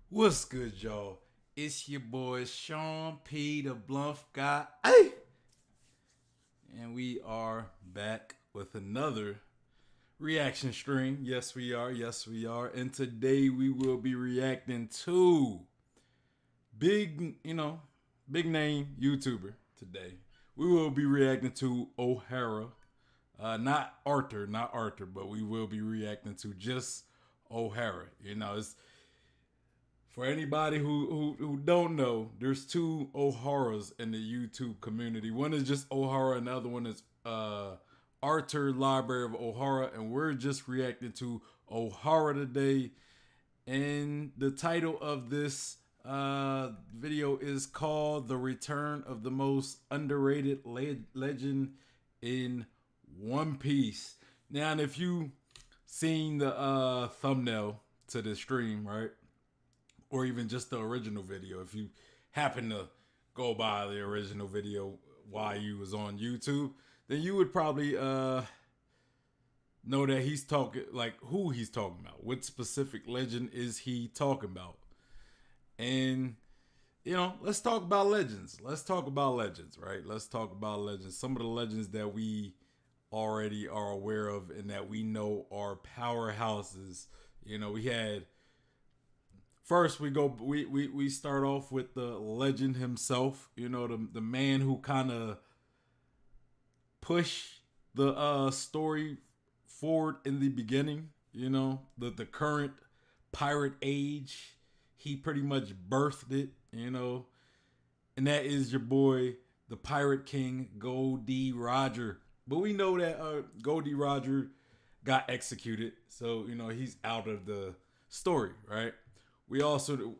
What's good, y'all? It's your boy Sean P, the Bluff Guy. Hey! And we are back with another reaction stream. Yes, we are. Yes, we are. And today we will be reacting to big name YouTuber today. We will be reacting to Ohara. Not Arthur, but we will be reacting to just Ohara. It's for anybody who don't know, there's two Oharas in the YouTube community. One is just Ohara, and the other one is Arthur Library of Ohara, and we're just reacting to Ohara today. And the title of this video is called "The Return of the Most Underrated Legend in One Piece." Now, and if you seen the thumbnail to this stream, right? Or even just the original video. If you happen to go by the original video while you was on YouTube, then you would probably know that he's talking, like, who he's talking about. What specific legend is he talking about? And let's talk about legends. Let's talk about legends, right? Let's talk about legends. Some of the legends that we already are aware of and that we know are powerhouses. We had first, we start off with the legend himself. The man who kind of pushed the story forward in the beginning. The current pirate age. He pretty much birthed it. And that is your boy, the Pirate King, Goldie Roger. But we know that Goldie Roger got executed, so he's out of the story, right? We also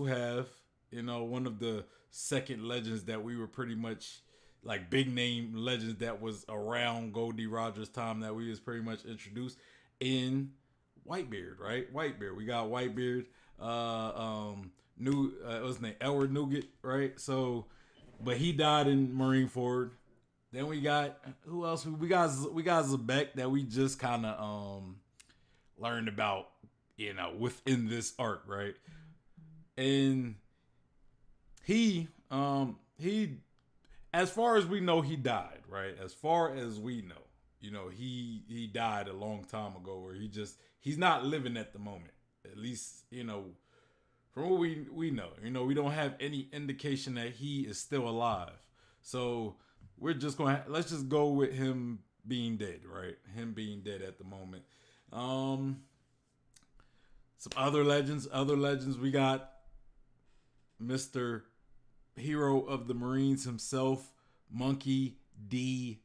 have one of the second legends that we were pretty much like big name legends that was around Goldie Rogers' time that we was pretty much introduced in Whitebeard, right? Whitebeard. We got Whitebeard. What's his name? Elward Nugget, right? So, but he died in Marineford. Then we got who else? We got Zebek that we just kind of learned about within this arc, right? And he as far as we know, he died, right? As far as we know, he died a long time ago, where he's not living at the moment. At least, from what we know. We don't have any indication that he is still alive. So let's just go with him being dead, right? Him being dead at the moment. Some other legends. We got Mr. Hero of the Marines himself, Monkey D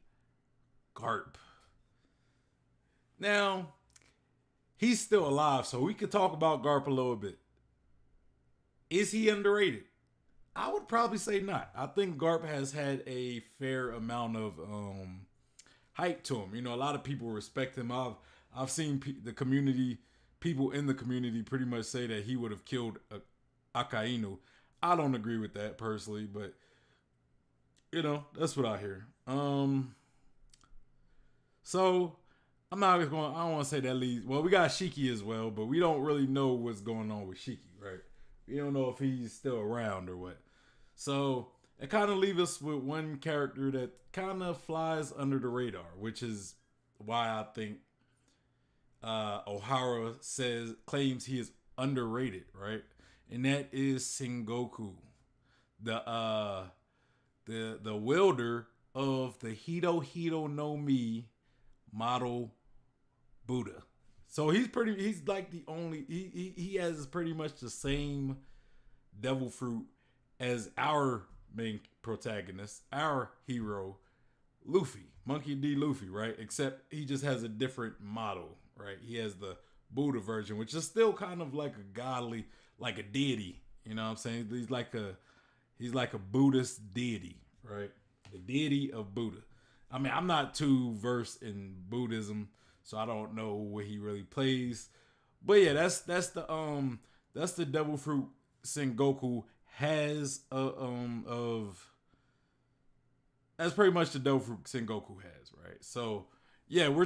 Garp. Now, he's still alive, so we could talk about Garp a little bit. Is he underrated? I would probably say not. I think Garp has had a fair amount of hype to him. A lot of people respect him. I've seen people in the community pretty much say that he would have killed Akainu. I don't agree with that personally, but that's what I hear. So I don't want to say that leads. Well, we got Shiki as well, but we don't really know what's going on with Shiki, right? We don't know if he's still around or what. So it kind of leaves us with one character that kind of flies under the radar, which is why I think Ohara claims he is underrated, right? And that is Sengoku, the wielder of the Hito no Mi model Buddha. So he's like the only he has pretty much the same devil fruit as our main protagonist, our hero, Luffy, Monkey D. Luffy, right? Except he just has a different model, right? He has the Buddha version, which is still kind of like a godly, like a deity. You know what I'm saying? He's like a Buddhist deity, right? The deity of Buddha. I mean, I'm not too versed in Buddhism, so I don't know what he really plays. But yeah, that's the devil fruit Sengoku has that's pretty much the devil fruit Sengoku has, right? So yeah, we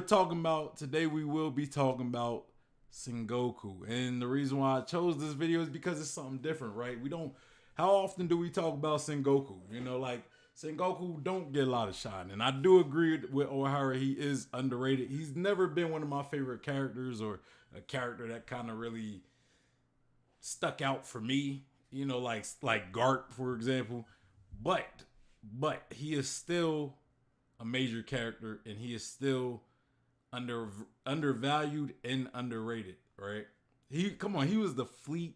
will be talking about Sengoku. And the reason why I chose this video is because it's something different, right? We don't, how often do we talk about Sengoku? You know, like Sengoku don't get a lot of shine. And I do agree with Ohara, he is underrated. He's never been one of my favorite characters or a character that kind of really stuck out for me, you know, like Garp, for example. But he is still a major character and he is still undervalued and underrated, right? He was the fleet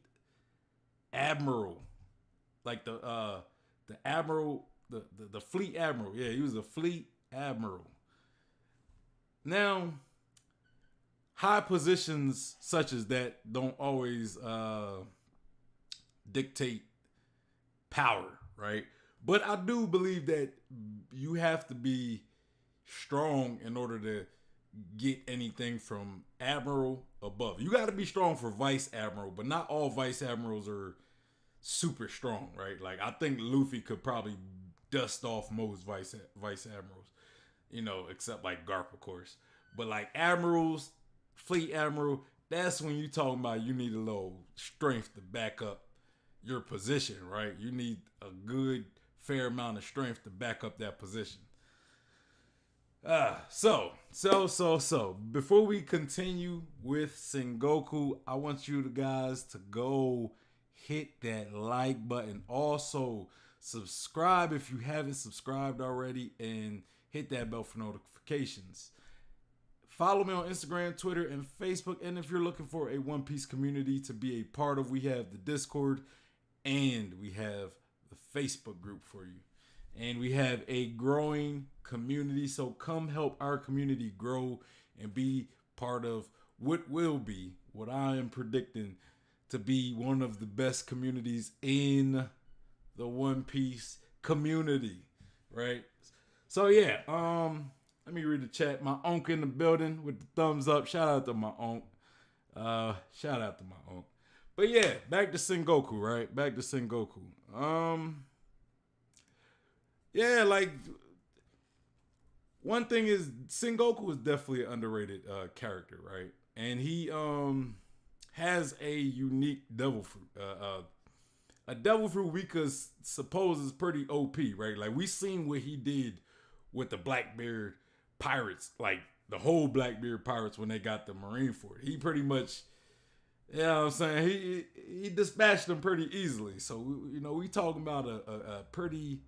admiral, like the admiral, the fleet admiral. Yeah, he was a fleet admiral. Now, high positions such as that don't always dictate power, right? But I do believe that you have to be strong in order to get anything from admiral above. You got to be strong for vice admiral, but not all vice admirals are super strong, right? Like I think Luffy could probably dust off most vice admirals, you know, except like Garp, of course. But like admirals, fleet admiral, that's when you talking about you need a little strength to back up your position, right? You need a good fair amount of strength to back up that position. So, before we continue with Sengoku, I want you guys to go hit that like button. Also, subscribe if you haven't subscribed already and hit that bell for notifications. Follow me on Instagram, Twitter, and Facebook. And if you're looking for a One Piece community to be a part of, we have the Discord and we have the Facebook group for you. And we have a growing community. So come help our community grow and be part of what will be, what I am predicting to be one of the best communities in the One Piece community, right? So yeah, let me read the chat. My unc in the building with the thumbs up. Shout out to my unc. But yeah, back to Sengoku, right? Back to Sengoku. Yeah, like one thing is Sengoku is definitely an underrated character, right? And he has a unique devil fruit. A devil fruit we could suppose is pretty OP, right? Like we seen what he did with the Blackbeard pirates, like the whole Blackbeard pirates when they got the Marineford. He pretty much, you know what I'm saying, he dispatched them pretty easily. So, you know, we talking about a pretty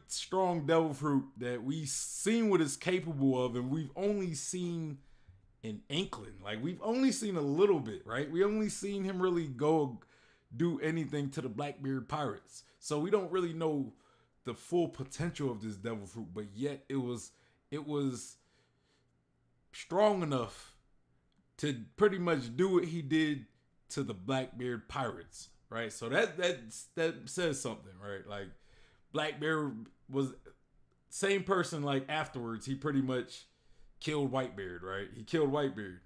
strong devil fruit that we seen what it's capable of, and we've only seen an inkling. Like we've only seen a little bit, right? We only seen him really go do anything to the Blackbeard pirates. So we don't really know the full potential of this devil fruit, but yet it was strong enough to pretty much do what he did to the Blackbeard pirates, right? So that says something, right? Like Blackbeard was same person. Like afterwards, he pretty much killed Whitebeard, right? He killed Whitebeard.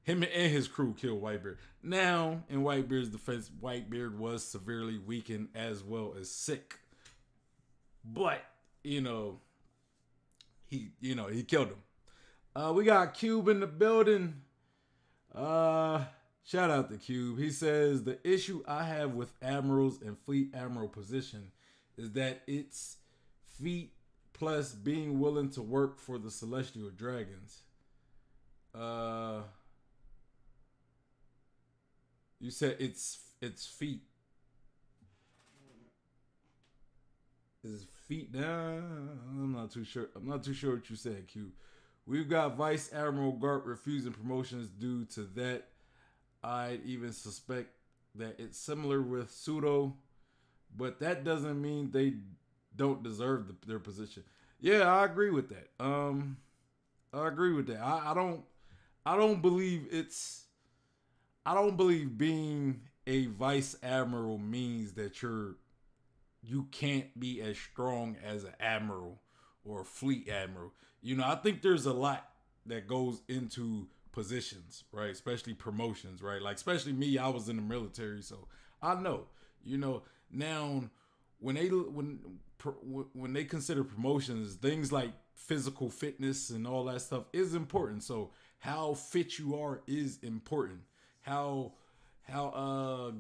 Him and his crew killed Whitebeard. Now, in Whitebeard's defense, Whitebeard was severely weakened as well as sick. But, you know, he killed him. We got Cube in the building. Shout out to Cube. He says, the issue I have with admirals and fleet admiral position is that it's feat plus being willing to work for the celestial dragons. You said it's feet. Is feet down? I'm not too sure. I'm not too sure what you said, Q. We've got Vice Admiral Garp refusing promotions due to that. I'd even suspect that it's similar with Pseudo, but that doesn't mean they don't deserve their position. Yeah, I agree with that. I agree with that. I don't believe being a vice admiral means that you can't be as strong as an admiral or a fleet admiral. You know, I think there's a lot that goes into positions, right? Especially promotions, right? Like, especially me, I was in the military, so I know. You know, now when they consider promotions, things like physical fitness and all that stuff is important. So how fit you are is important. How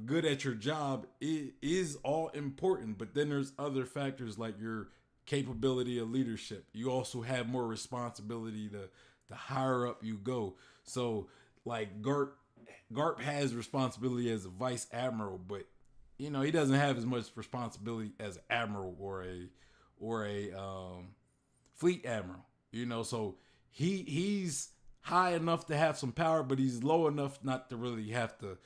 good at your job is all important, but then there's other factors like your capability of leadership. You also have more responsibility the higher up you go. So like Garp has responsibility as a vice admiral, but he doesn't have as much responsibility as an admiral or a fleet admiral. So he's high enough to have some power, but he's low enough not to really have to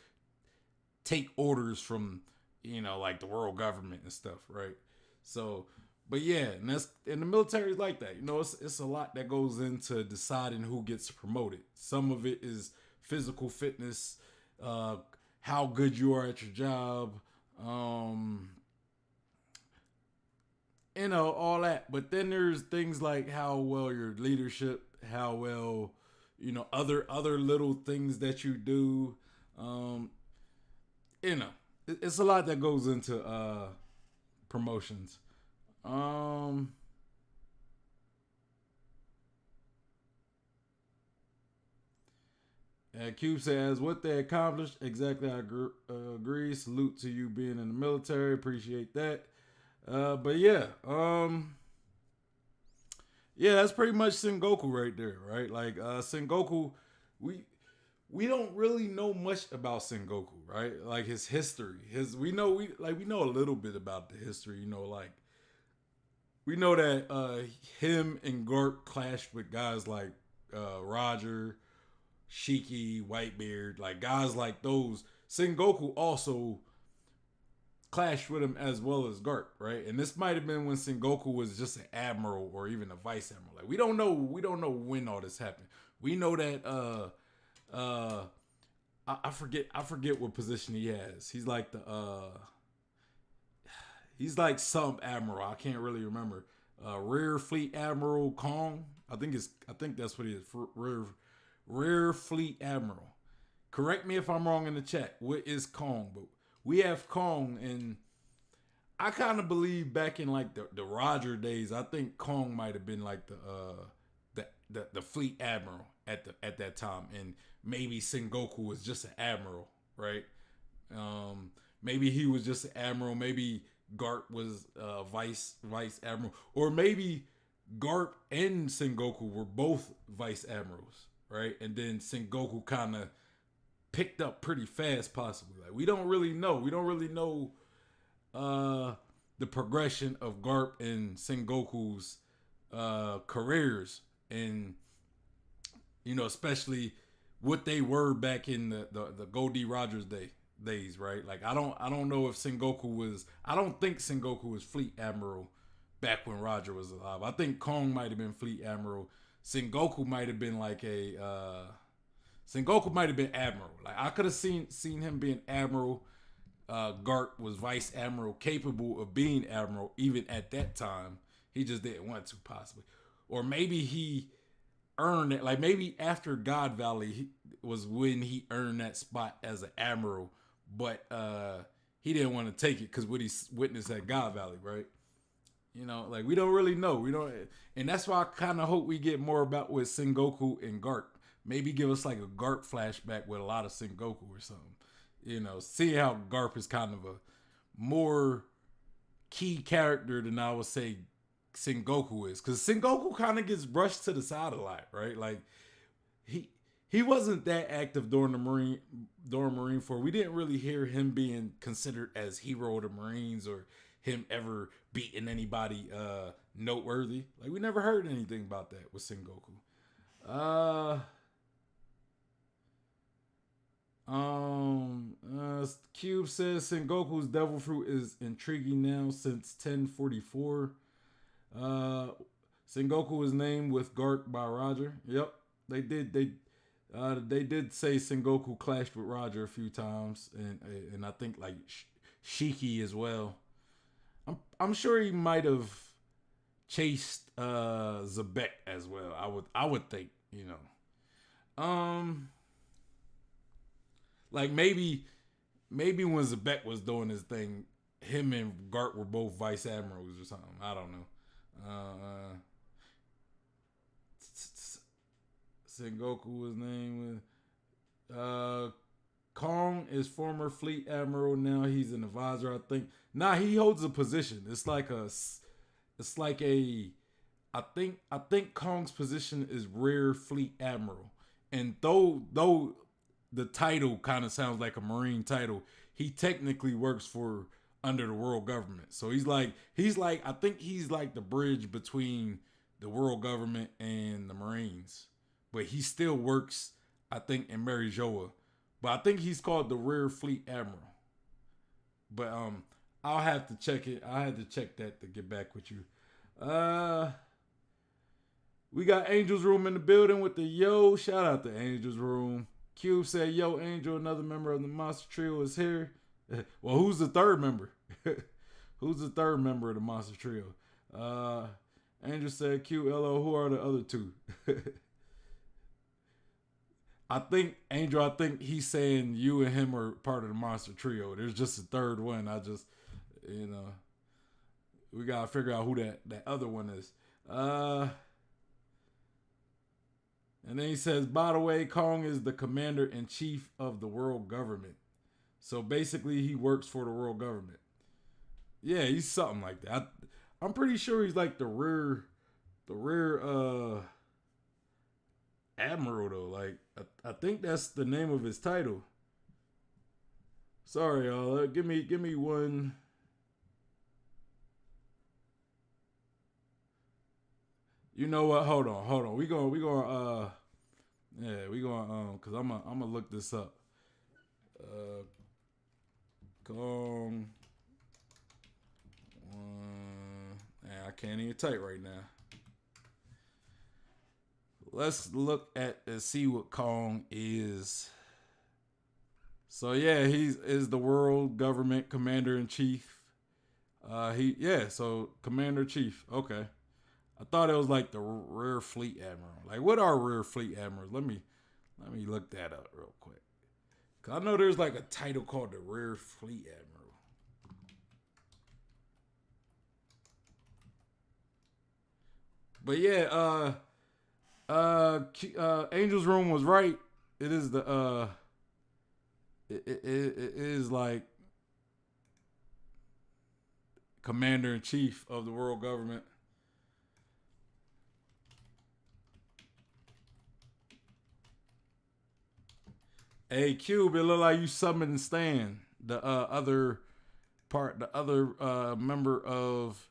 take orders from like the world government and stuff, right? So, but yeah, and the military is like that. It's a lot that goes into deciding who gets promoted. Some of it is physical fitness, how good you are at your job, all that. But then there's things like how well your leadership, how well, other little things that you do. It's a lot that goes into promotions. Cube says, what they accomplished, exactly, I agree. Salute to you being in the military. Appreciate that. But yeah, yeah, that's pretty much Sengoku right there, right? Like Sengoku, we don't really know much about Sengoku, right? Like his history. We know a little bit about the history, like we know that him and Garp clashed with guys like Roger, Shiki, Whitebeard, like guys like those. Sengoku also clashed with him as well as Garp, right? And this might have been when Sengoku was just an admiral or even a vice admiral. Like we don't know when all this happened. We know that I forget what position he has. He's like he's like some admiral. I can't really remember. Rear Fleet Admiral Kong. I think that's what he is. Rear Fleet Admiral. Correct me if I'm wrong in the chat. What is Kong? But we have Kong, and I kind of believe back in like the Roger days, I think Kong might have been like the fleet admiral at that time, and maybe Sengoku was just an admiral, right? Maybe he was just an admiral. Maybe Garp was vice admiral, or maybe Garp and Sengoku were both vice admirals, right? And then Sengoku kind of picked up pretty fast, possibly. Like we don't really know. We don't really know the progression of Garp and Sengoku's careers, and especially what they were back in the Goldie Rogers days, right? Like I don't know if Sengoku was. I don't think Sengoku was Fleet Admiral back when Roger was alive. I think Kong might have been Fleet Admiral. Sengoku might have been like Sengoku might have been Admiral. Like I could have seen him being Admiral. Garp was Vice Admiral, capable of being Admiral even at that time. He just didn't want to, possibly. Or maybe he earned it. Like maybe after God Valley was when he earned that spot as an Admiral. But he didn't want to take it because what he witnessed at God Valley, right? Like we don't really know. We don't, and that's why I kind of hope we get more about with Sengoku and Garp. Maybe give us like a Garp flashback with a lot of Sengoku or something. See how Garp is kind of a more key character than I would say Sengoku is, because Sengoku kind of gets brushed to the side a lot, right? Like he wasn't that active during Marine Corps. We didn't really hear him being considered as hero of the Marines or him ever beating anybody noteworthy. Like we never heard anything about that with Sengoku. Cube says Sengoku's devil fruit is intriguing now since 1044. Sengoku was named with Garp by Roger. Yep, they did. They did say Sengoku clashed with Roger a few times, and I think like Shiki as well. I'm sure he might have chased Zebek as well. I would think, like maybe when Zebek was doing his thing, him and Garp were both vice admirals or something. I don't know. Sengoku his name. Kong is former fleet admiral. Now he's an advisor, I think. Nah, he holds a position. It's like a. I think Kong's position is rear fleet admiral. And though the title kind of sounds like a marine title, he technically works for under the world government. So he's like I think he's like the bridge between the world government and the Marines. But he still works, I think, in Marijoa. But I think he's called the Rear Fleet Admiral. But I'll have to check it. I had to check that to get back with you. We got Angel's Room in the building with the yo. Shout out to Angel's Room. Cube said, yo, Angel, another member of the Monster Trio is here. Well, who's the third member? Who's the third member of the Monster Trio? Angel said, QLO, who are the other two? I think he's saying you and him are part of the Monster Trio. There's just a third one. We gotta figure out who that other one is. And then he says, by the way, Kong is the commander-in-chief of the world government. So basically, he works for the world government. Yeah, he's something like that. I'm pretty sure he's like the rear admiral though. Like I think that's the name of his title. Sorry, y'all. Give me one. You know what? Hold on. We going cause I'm gonna look this up. Kong. I can't even type right now. Let's look at and see what Kong is. So yeah, he is the world government commander in chief. So commander in chief. Okay. I thought it was like the rear fleet admiral. Like, what are rear fleet admirals? Let me look that up real quick. Cause I know there's like a title called the rear fleet admiral. But yeah, Angel's Room was right. It is the it is like commander in chief of the world government. Hey, Cube, it look like you summoned Stan, the other member of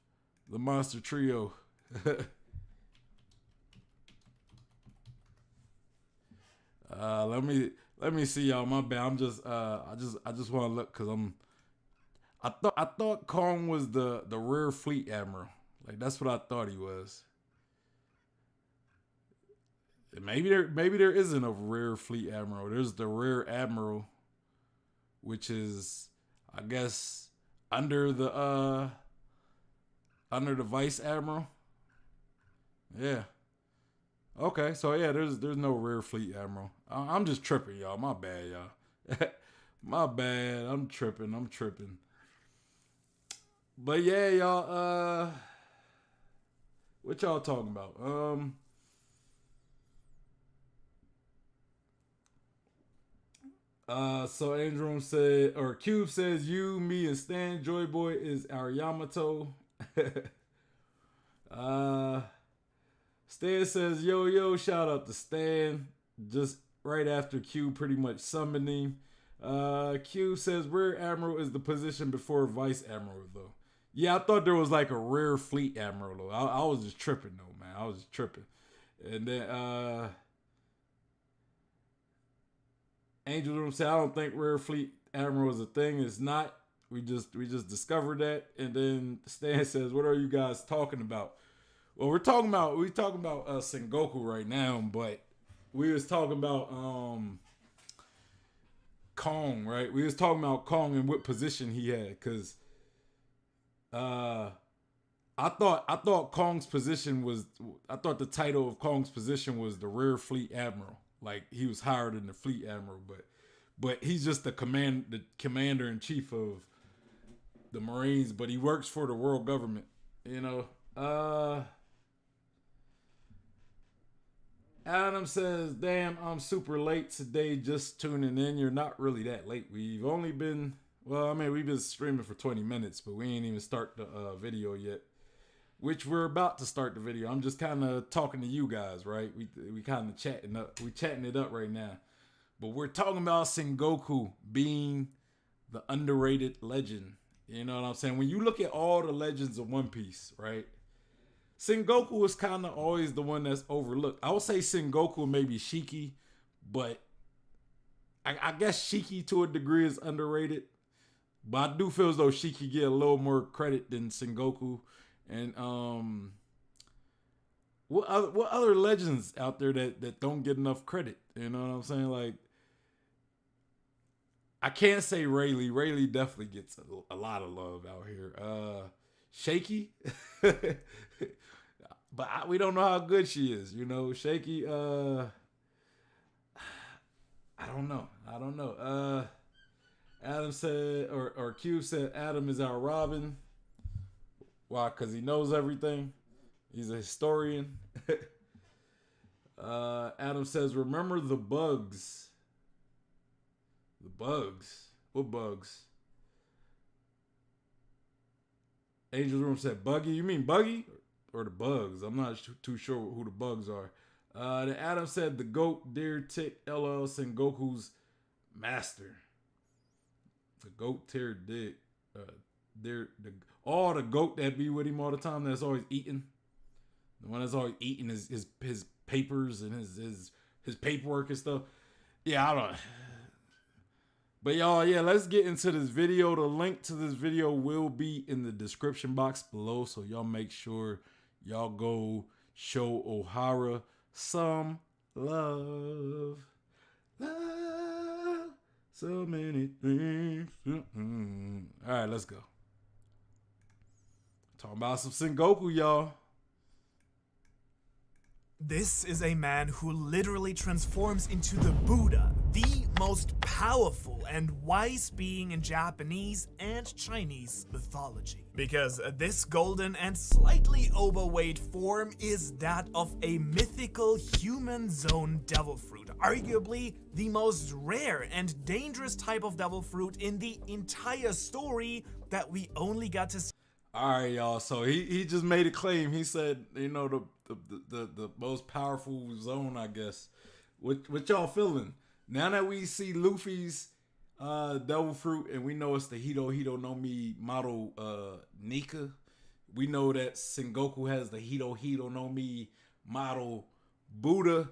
the Monster Trio. Let me see y'all. My bad. I'm just I just want to look because I thought Kong was the rear fleet admiral. Like that's what I thought he was. Maybe there isn't a rear fleet admiral. There's the rear admiral, which is, I guess, under the vice admiral. Yeah. Okay, so yeah, there's no rear fleet admiral. I'm just tripping, y'all. My bad, y'all. My bad. I'm tripping. But yeah, y'all. What y'all talking about? So Andrew said, or Cube says, you, me, and Stan Joy Boy is our Yamato. Stan says, yo, shout out to Stan. Just right after Cube pretty much summoned him. Cube says, rear admiral is the position before vice admiral, though. Yeah, I thought there was like a rear fleet admiral, though. I was just tripping, though, man. I was just tripping. And then, Angel Room said, I don't think rear fleet admiral is a thing. It's not. We just discovered that. And then Stan says, what are you guys talking about? Well, we're talking about Sengoku right now, but we was talking about Kong, right? We was talking about Kong and what position he had, because I thought Kong's position was, I thought the title of Kong's position was the rear fleet admiral. Like he was higher than the fleet admiral, but he's just the commander in chief of the Marines, but he works for the world government, you know. Adam says, damn, I'm super late today just tuning in. You're not really that late. We've only been, well, I mean, we've been streaming for 20 minutes, but we ain't even start the video yet, which we're about to start the video. I'm just kind of talking to you guys, right? We kind of chatting up. We chatting it up right now. But we're talking about Sengoku being the underrated legend. You know what I'm saying? When you look at all the legends of One Piece, right? Sengoku is kind of always the one that's overlooked. I would say Sengoku, maybe Shiki, but I guess Shiki to a degree is underrated. But I do feel as though Shiki get a little more credit than Sengoku. And what other legends out there that don't get enough credit? You know what I'm saying? Like, I can't say Rayleigh. Rayleigh definitely gets a lot of love out here. Shaky. But we don't know how good she is, you know. Shaky, I don't know. Adam said, or Q said, Adam is our Robin. Why? Because he knows everything. He's a historian. Adam says, remember the bugs. The bugs? What bugs? Angel's Room said, Buggy? You mean Buggy? Or the bugs? I'm not too sure who the bugs are. Then Adam said, the GOAT, Dear Tick, LL, Sengoku's master. The GOAT, Tier Dick. The GOAT that be with him all the time that's always eating. The one that's always eating his papers and his paperwork and stuff. Yeah, I don't. But y'all, yeah, let's get into this video. The link to this video will be in the description box below. So y'all make sure y'all go show Ohara some love. Love. So many things. All right, let's go. Talking about some Sengoku, y'all. This is a man who literally transforms into the Buddha, the most powerful and wise being in Japanese and Chinese mythology. Because this golden and slightly overweight form is that of a mythical human zone devil fruit, arguably the most rare and dangerous type of devil fruit in the entire story that we only got to see. All right, y'all. So he just made a claim. He said, you know, the most powerful zone, I guess. What y'all feeling? Now that we see Luffy's devil fruit and we know it's the Hito no Mi model Nika, we know that Sengoku has the Hito no Mi model Buddha.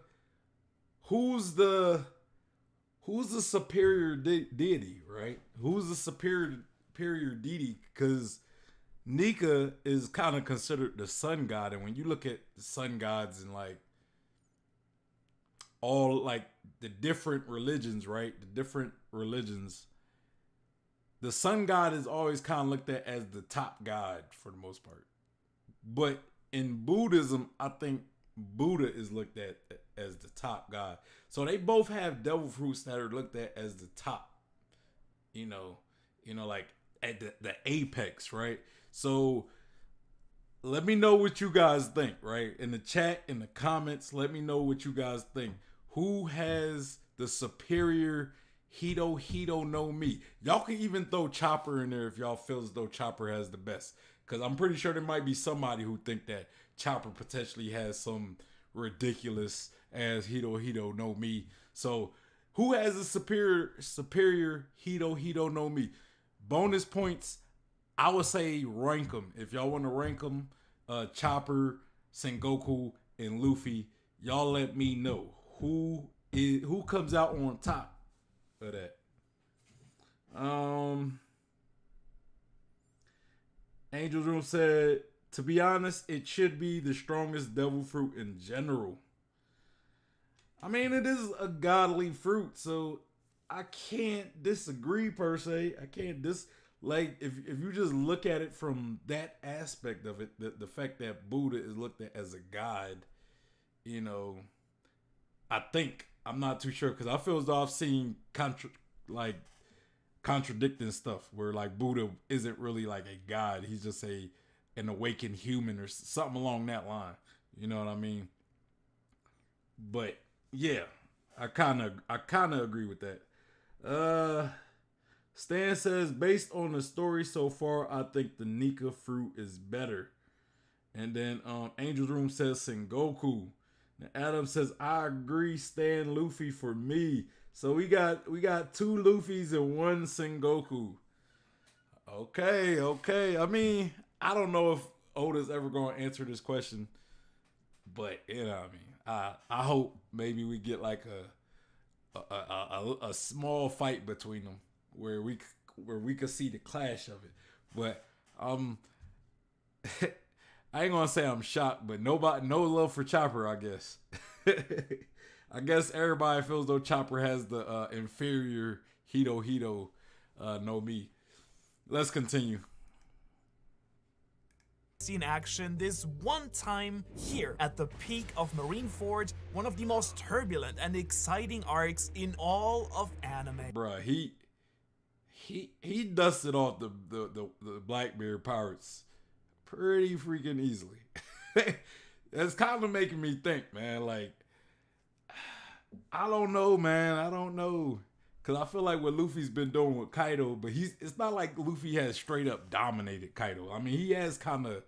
Who's the superior deity, right? Who's the superior deity? Because Nika is kind of considered the sun god, and when you look at the sun gods and like all like the different religions, right? The different religions, the sun god is always kind of looked at as the top god for the most part. But in Buddhism, I think Buddha is looked at as the top god. So they both have devil fruits that are looked at as the top, you know, like at the apex, right? So let me know what you guys think, right? In the chat, in the comments, let me know what you guys think. Who has the superior Hito no Mi? Y'all can even throw Chopper in there if y'all feel as though Chopper has the best. Because I'm pretty sure there might be somebody who think that Chopper potentially has some ridiculous as Hito no Mi. So who has a superior Hito no Mi? Bonus points, I would say rank them. If y'all want to rank them, Chopper, Sengoku, and Luffy, y'all let me know who comes out on top of that. Angel's Room said, to be honest, it should be the strongest devil fruit in general. I mean, it is a godly fruit, so I can't disagree per se. I can't like if you just look at it from that aspect of it, the fact that Buddha is looked at as a god, you know, I'm not too sure because I feel as though I've seen contradicting stuff where like Buddha isn't really like a god. He's just an awakened human or something along that line. You know what I mean? But yeah, I kind of agree with that. Stan says, based on the story so far, I think the Nika fruit is better. And then Angel's Room says Sengoku. Now Adam says, I agree, Stan Luffy for me. So we got two Luffys and one Sengoku. Okay. I mean, I don't know if Oda's ever gonna answer this question, but you know what I mean. I hope maybe we get like a small fight between them where we could see the clash of it. But I ain't gonna say I'm shocked, but no love for Chopper, I guess. I guess everybody feels though Chopper has the inferior Hito no Mi. Let's continue. In action this one time here at the peak of Marineford, one of the most turbulent and exciting arcs in all of anime. Bruh, he dusted off the Blackbeard pirates pretty freaking easily. That's kind of making me think, man, like, I don't know, man. I don't know. Because I feel like what Luffy's been doing with Kaido, but it's not like Luffy has straight up dominated Kaido. I mean, he has kind of...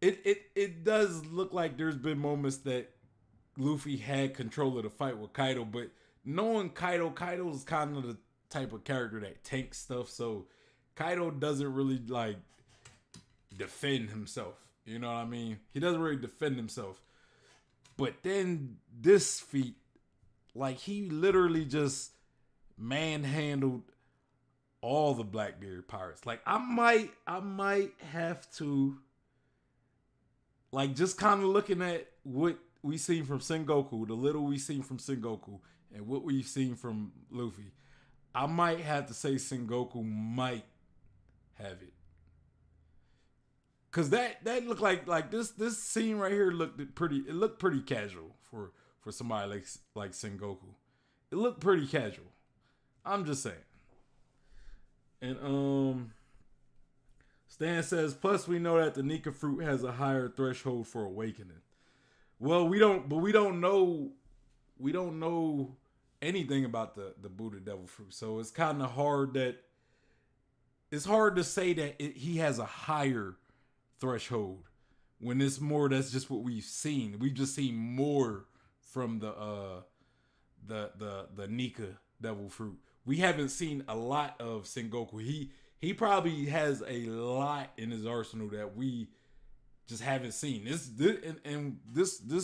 It does look like there's been moments that Luffy had control of the fight with Kaido, but knowing Kaido's kind of the type of character that tanks stuff, so Kaido doesn't really, like, defend himself. You know what I mean? He doesn't really defend himself. But then this feat, like, he literally just manhandled all the Blackbeard pirates. Like, I might have to, like, just kind of looking at what we seen from Sengoku, the little we seen from Sengoku, and what we've seen from Luffy, I might have to say Sengoku might have it. Cause that looked like this scene right here looked pretty casual for somebody like Sengoku. It looked pretty casual. I'm just saying. And Stan says, plus we know that the Nika fruit has a higher threshold for awakening. Well, we don't know anything about the Buddha Devil fruit. So it's kind of hard to say that he has a higher threshold when it's more that's just what we've seen. We've just seen more from the Nika Devil fruit. We haven't seen a lot of Sengoku. He probably has a lot in his arsenal that we just haven't seen. This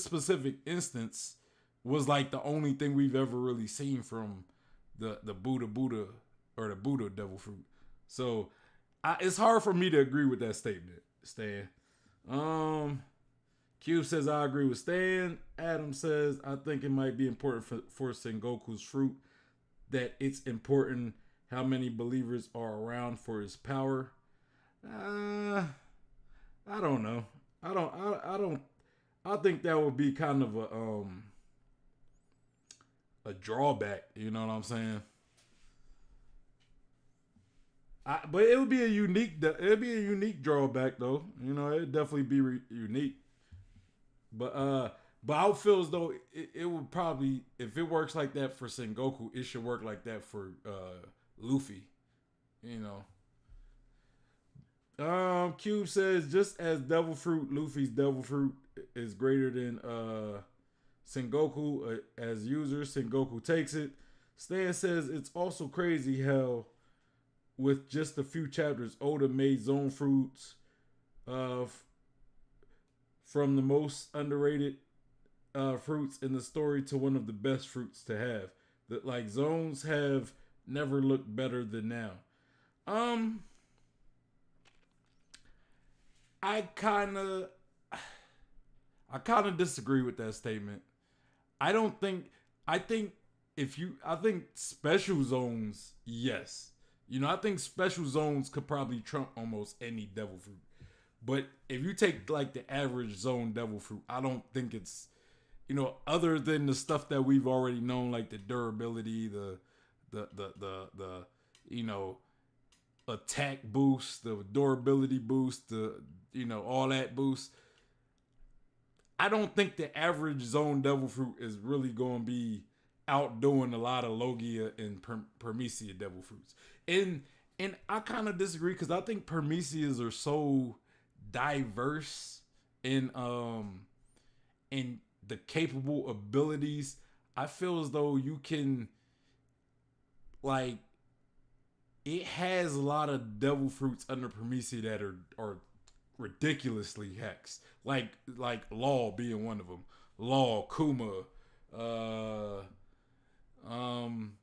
specific instance was like the only thing we've ever really seen from the Buddha or the Buddha Devil fruit. So it's hard for me to agree with that statement, Stan. Cube says, I agree with Stan. Adam says, I think it might be important for Sengoku's fruit that it's important how many believers are around for his power. I don't know. I think that would be kind of a drawback. You know what I'm saying? But it would be a unique drawback though. You know, it'd definitely be unique. But I would feel as though it would probably, if it works like that for Sengoku, it should work like that for Luffy. You know. Cube says, just as Devil Fruit, Luffy's Devil Fruit is greater than Sengoku as user. Sengoku takes it. Stan says it's also crazy how with just a few chapters, Oda made Zone Fruits from the most underrated fruits in the story to one of the best fruits to have. That, like, zones have never looked better than now. I kind of disagree with that statement. I think special zones, yes. You know, I think special zones could probably trump almost any devil fruit. But if you take like the average zone devil fruit, I don't think it's, you know, other than the stuff that we've already known, like the durability, the you know, attack boost, the durability boost, the, you know, all that boost. I don't think the average zone devil fruit is really going to be outdoing a lot of Logia and Permesia devil fruits. And I kind of disagree because I think Permesias are so diverse in the capable abilities. I feel as though you can, like, it has a lot of devil fruits under Permesia that are ridiculously hexed. Like Law being one of them. Law, Kuma, uh, um,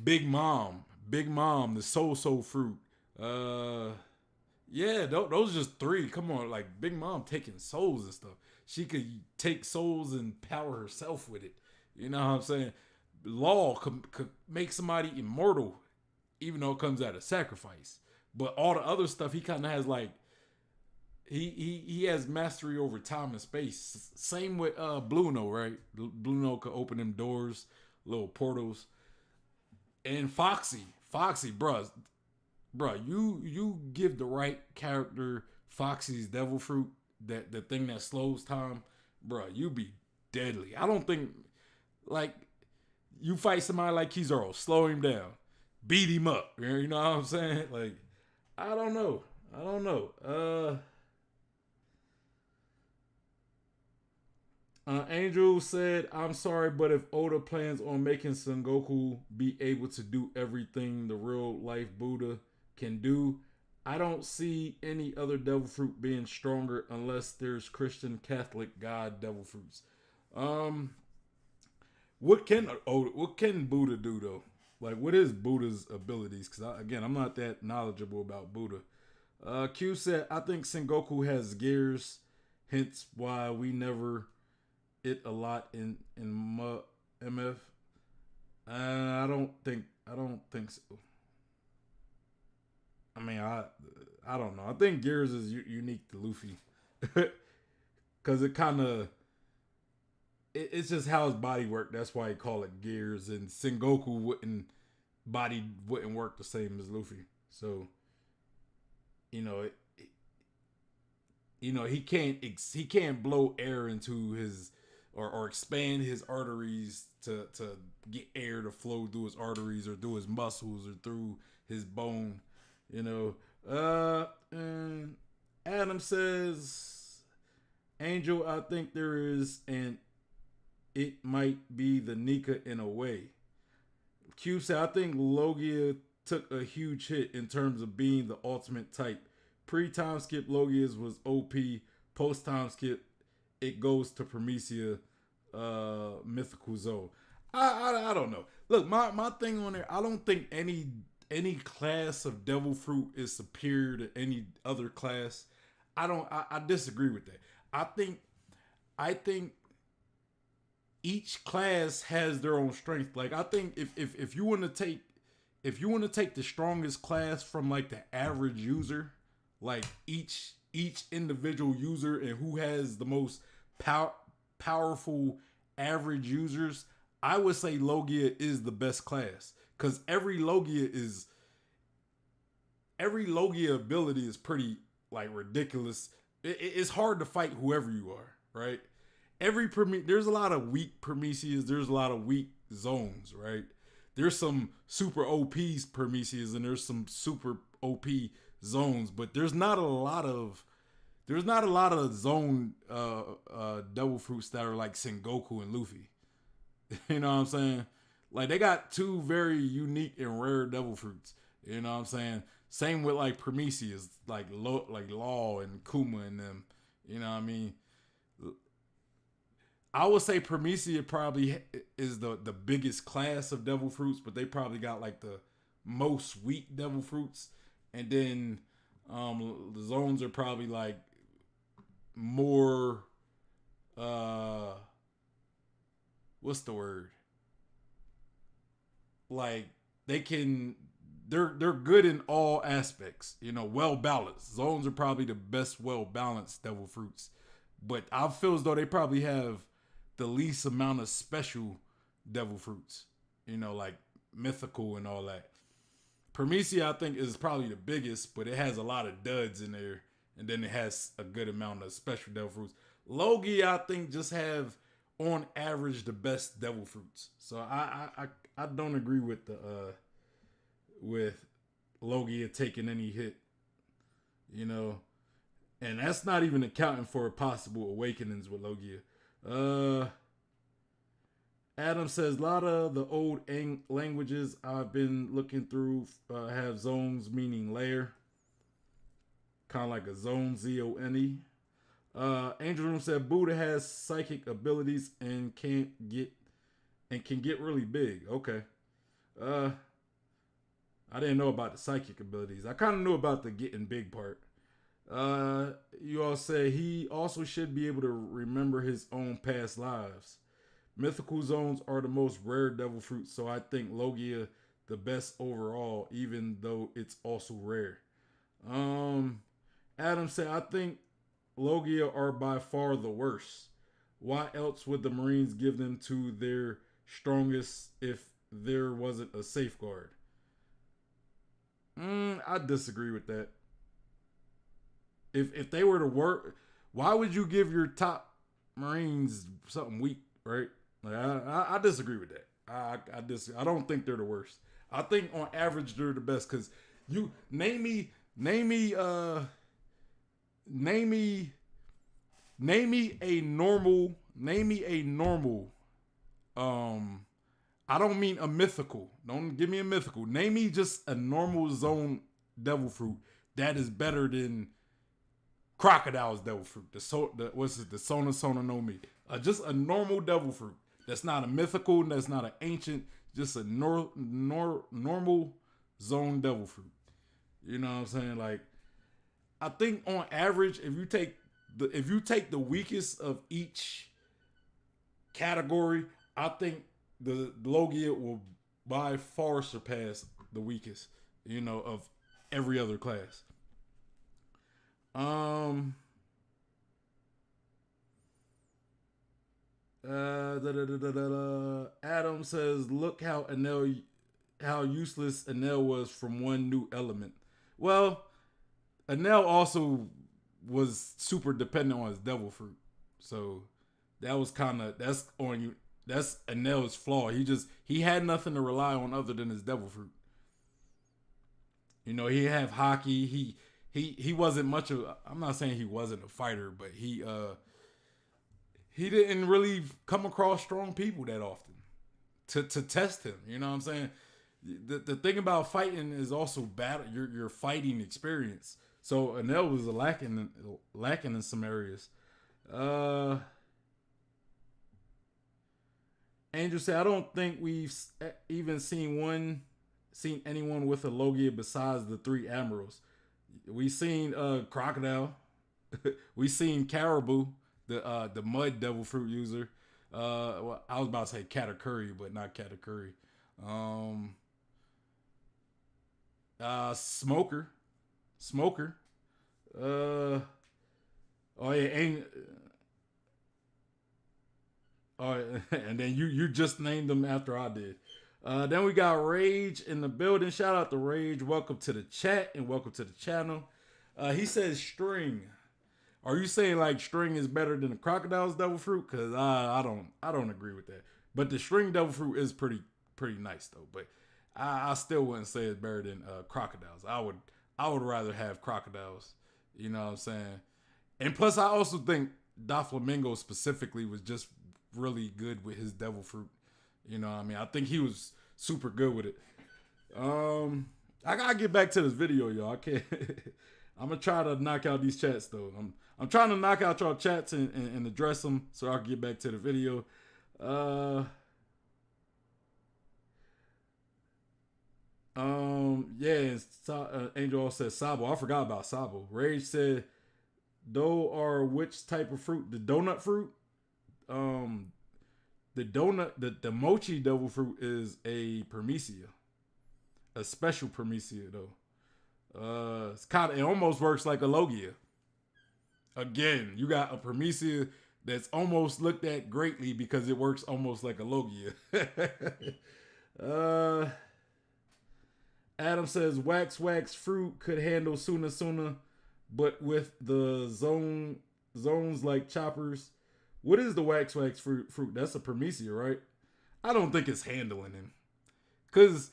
Big Mom, the Soul fruit. Yeah, those are just three. Come on, like Big Mom taking souls and stuff. She could take souls and power herself with it. You know what I'm saying? Law could make somebody immortal, even though it comes out of sacrifice. But all the other stuff, he kind of has like he has mastery over time and space. Same with Blue Note, right? Blue Note could open them doors, little portals. And Foxy, bruh, you give the right character Foxy's devil fruit, that the thing that slows time, bruh, you be deadly. I don't think, like, you fight somebody like Kizaru, slow him down, beat him up. You know what I'm saying? Like, I don't know. Angel said, I'm sorry, but if Oda plans on making Sengoku be able to do everything the real life Buddha can do, I don't see any other devil fruit being stronger unless there's Christian Catholic God devil fruits. What can Buddha do though? Like, what is Buddha's abilities? Because again, I'm not that knowledgeable about Buddha. Q said, I think Sengoku has gears, hence why we never it a lot in MF. I don't think so. I mean, I don't know. I think Gears is unique to Luffy because it kind of it's just how his body worked. That's why he call it Gears. And Sengoku body wouldn't work the same as Luffy. So he can't blow air into his or expand his arteries to get air to flow through his arteries or through his muscles or through his bone. And Adam says, Angel, I think there is, and it might be the Nika in a way. Q said, I think Logia took a huge hit in terms of being the ultimate type. Pre-time skip, Logia's was OP. Post-time skip, it goes to Permesia, Mythical Zone. I don't know. Look, my thing on there, I don't think any class of devil fruit is superior to any other class. I disagree with that. I think each class has their own strength. Like, I think if you want to take the strongest class from like the average user, like each individual user and who has the most powerful average users, I would say Logia is the best class because every Logia ability is pretty like ridiculous. It's hard to fight whoever you are, right? There's a lot of weak Permesias, there's a lot of weak zones, right? There's some super OPs Permesias and there's some super OP zones, but there's not a lot of zone devil fruits that are like Sengoku and Luffy. You know what I'm saying? Like, they got two very unique and rare devil fruits. You know what I'm saying? Same with like Permesias, like Law and Kuma and them. You know what I mean? I would say Permesia probably is the biggest class of devil fruits, but they probably got like the most weak devil fruits. And then the zones are probably like more what's the word? Like, they're good in all aspects, well balanced. Zones are probably the best well balanced devil fruits. But I feel as though they probably have the least amount of special devil fruits, like mythical and all that. Permesia, I think, is probably the biggest, but it has a lot of duds in there. And then it has a good amount of special devil fruits. Logia, I think, just have on average the best devil fruits. So I don't agree with Logia taking any hit, you know, and that's not even accounting for possible awakenings with Logia. Adam says a lot of the old languages I've been looking through have zones meaning layer, kind of like a zone, ZONE. Angel Room said Buddha has psychic abilities and can get really big. Okay. I didn't know about the psychic abilities. I kind of knew about the getting big part. You all say he also should be able to remember his own past lives. Mythical zones are the most rare devil fruit, so I think Logia the best overall, even though it's also rare. Adam said, I think Logia are by far the worst. Why else would the Marines give them to their strongest if there wasn't a safeguard? I disagree with that. If they were to work, why would you give your top Marines something weak, right? Like I disagree with that. I don't think they're the worst. I think on average they're the best because you name me a normal I don't mean a mythical. Don't give me a mythical. Name me just a normal zone devil fruit that is better than Crocodile's devil fruit. The Sona Sona no Mi. Just a normal devil fruit. That's not a mythical. That's not an ancient. Just a normal zone devil fruit. You know what I'm saying? Like, I think on average, if you take the weakest of each category, I think the Logia will by far surpass the weakest, of every other class. Adam says, look how useless Enel was from one new element. Well, Enel also was super dependent on his devil fruit. So that's on you. That's Enel's flaw. He had nothing to rely on other than his devil fruit. He had hockey. He wasn't much of. I'm not saying he wasn't a fighter, but he didn't really come across strong people that often to test him. You know what I'm saying? The thing about fighting is also battle. Your fighting experience. So Enel was lacking in some areas. Angel said, I don't think we've even seen anyone with a Logia besides the three admirals. We seen Crocodile. We seen Caribou, the mud devil fruit user. Well, I was about to say Katakuri, but not Katakuri. Smoker. Oh yeah, and then you just named them after I did. Then we got Rage in the building. Shout out to Rage. Welcome to the chat and welcome to the channel. He says string. Are you saying like string is better than the Crocodile's devil fruit? Because I don't agree with that. But the string devil fruit is pretty nice though. But I still wouldn't say it's better than Crocodile's. I would rather have Crocodile's. You know what I'm saying? And plus, I also think Doflamingo specifically was just really good with his devil fruit. You know what I mean? I think he was super good with it. I gotta get back to this video, y'all. I can't. I'm gonna try to knock out these chats though. I'm trying to knock out y'all chats and address them so I can get back to the video. Angel also said Sabo. I forgot about Sabo. Rage said, "Dough are which type of fruit? The donut fruit. The mochi devil fruit is a Promisia, a special Promisia though. It almost works like a Logia. Again, you got a Promisia that's almost looked at greatly because it works almost like a Logia. Adam says wax fruit could handle sooner, but with the zone zones like choppers. What is the wax fruit? That's a Promisia, right? I don't think it's handling him. Cause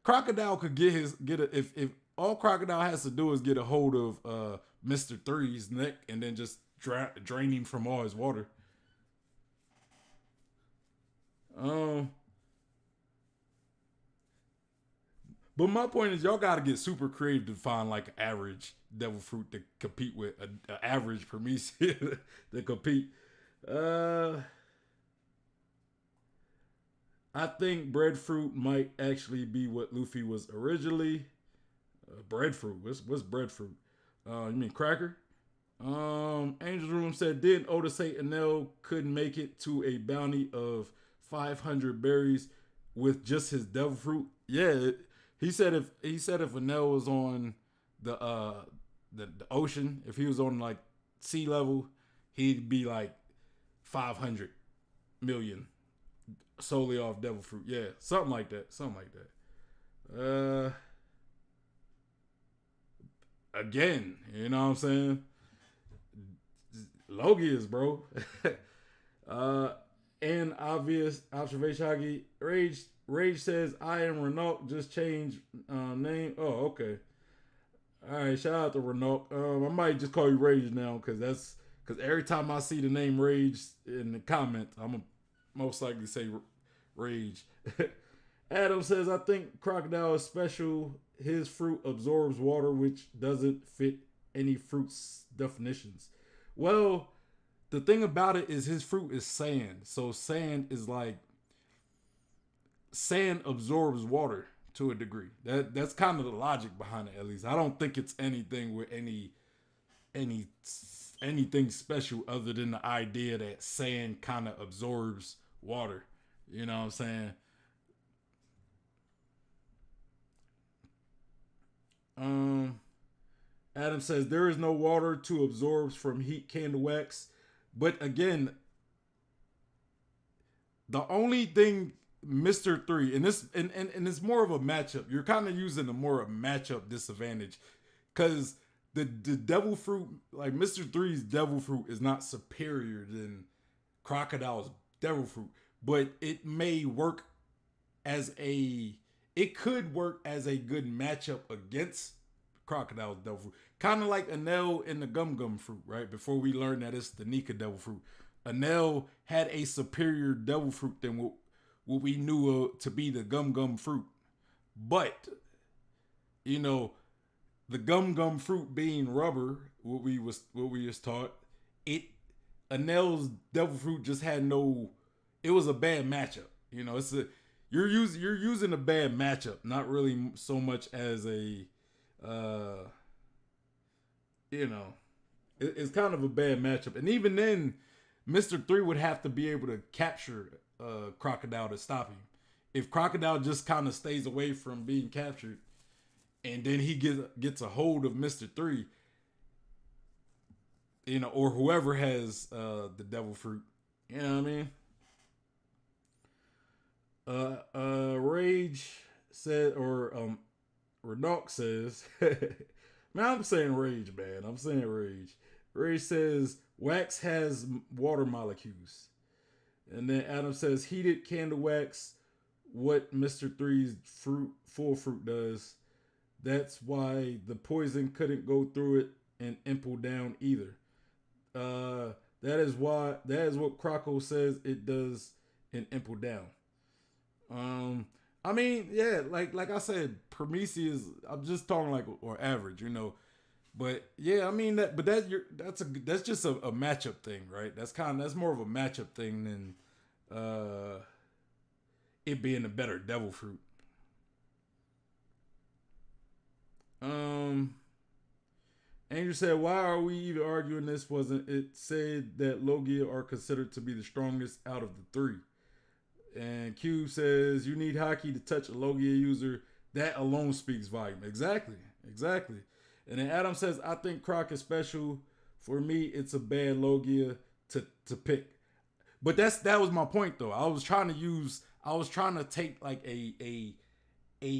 Crocodile could if all Crocodile has to do is get a hold of Mr. Three's neck and then just drain him from all his water. But my point is, y'all got to get super creative to find like an average devil fruit to compete with an average Promisia to compete. I think breadfruit might actually be what Luffy was originally. Breadfruit. What's breadfruit? You mean cracker? Angel's Room said, didn't Oda say Enel couldn't make it to a bounty of 500 berries with just his devil fruit? Yeah, he said if Enel was on the ocean, if he was on like sea level, he'd be like 500 million solely off devil fruit. Yeah, something like that. Again, you know what I'm saying? Logias, bro. And obvious observation, Hagi. Rage says, I am Renault, just change name. Oh, okay. All right, shout out to Renault. I might just call you Rage now because every time I see the name Rage in the comments, I'm going to most likely say Rage. Adam says, I think Crocodile is special. His fruit absorbs water, which doesn't fit any fruit's definitions. Well, the thing about it is his fruit is sand. So sand absorbs water to a degree. That's kind of the logic behind it, at least. I don't think it's anything with anything special other than the idea that sand kind of absorbs water. You know what I'm saying? Adam says there is no water to absorb from heat candle wax. But again, the only thing Mr. 3, and it's more of a matchup. You're kind of using a matchup disadvantage. Cause the devil fruit, like Mr. 3's devil fruit is not superior than Crocodile's devil fruit. But it may work it could work as a good matchup against Crocodile's devil fruit. Kind of like Enel and the Gum fruit, right? Before we learned that it's the Nika devil fruit. Enel had a superior devil fruit than what we knew to be the Gum fruit. But, you know, the Gum fruit being rubber, what we was taught, Enel's devil fruit just had it was a bad matchup. You know, you're using a bad matchup, not really so much as a it's kind of a bad matchup. And even then, Mr. 3 would have to be able to capture Crocodile to stop him. If Crocodile just kind of stays away from being captured, and then he gets a hold of Mr. 3, you know, or whoever has the devil fruit, you know what I mean? Rage said, or Renault says, man, I'm saying Rage, man. I'm saying Rage. Rage says, wax has water molecules. And then Adam says, heated candle wax, what Mr. 3's full fruit does. That's why the poison couldn't go through it and impel down either. That is what Croco says it does and impel down. I mean, yeah, like I said, Promisia is, I'm just talking like or average, you know. But yeah, I mean that's just a matchup thing, right? That's more of a matchup thing than it being a better devil fruit. Angel said, why are we even arguing this? Wasn't it said that Logia are considered to be the strongest out of the three? And Cube says, you need Haki to touch a Logia user. That alone speaks volume. Exactly. And then Adam says, I think Croc is special. For me, it's a bad Logia to pick. But that was my point, though. I was trying to take like a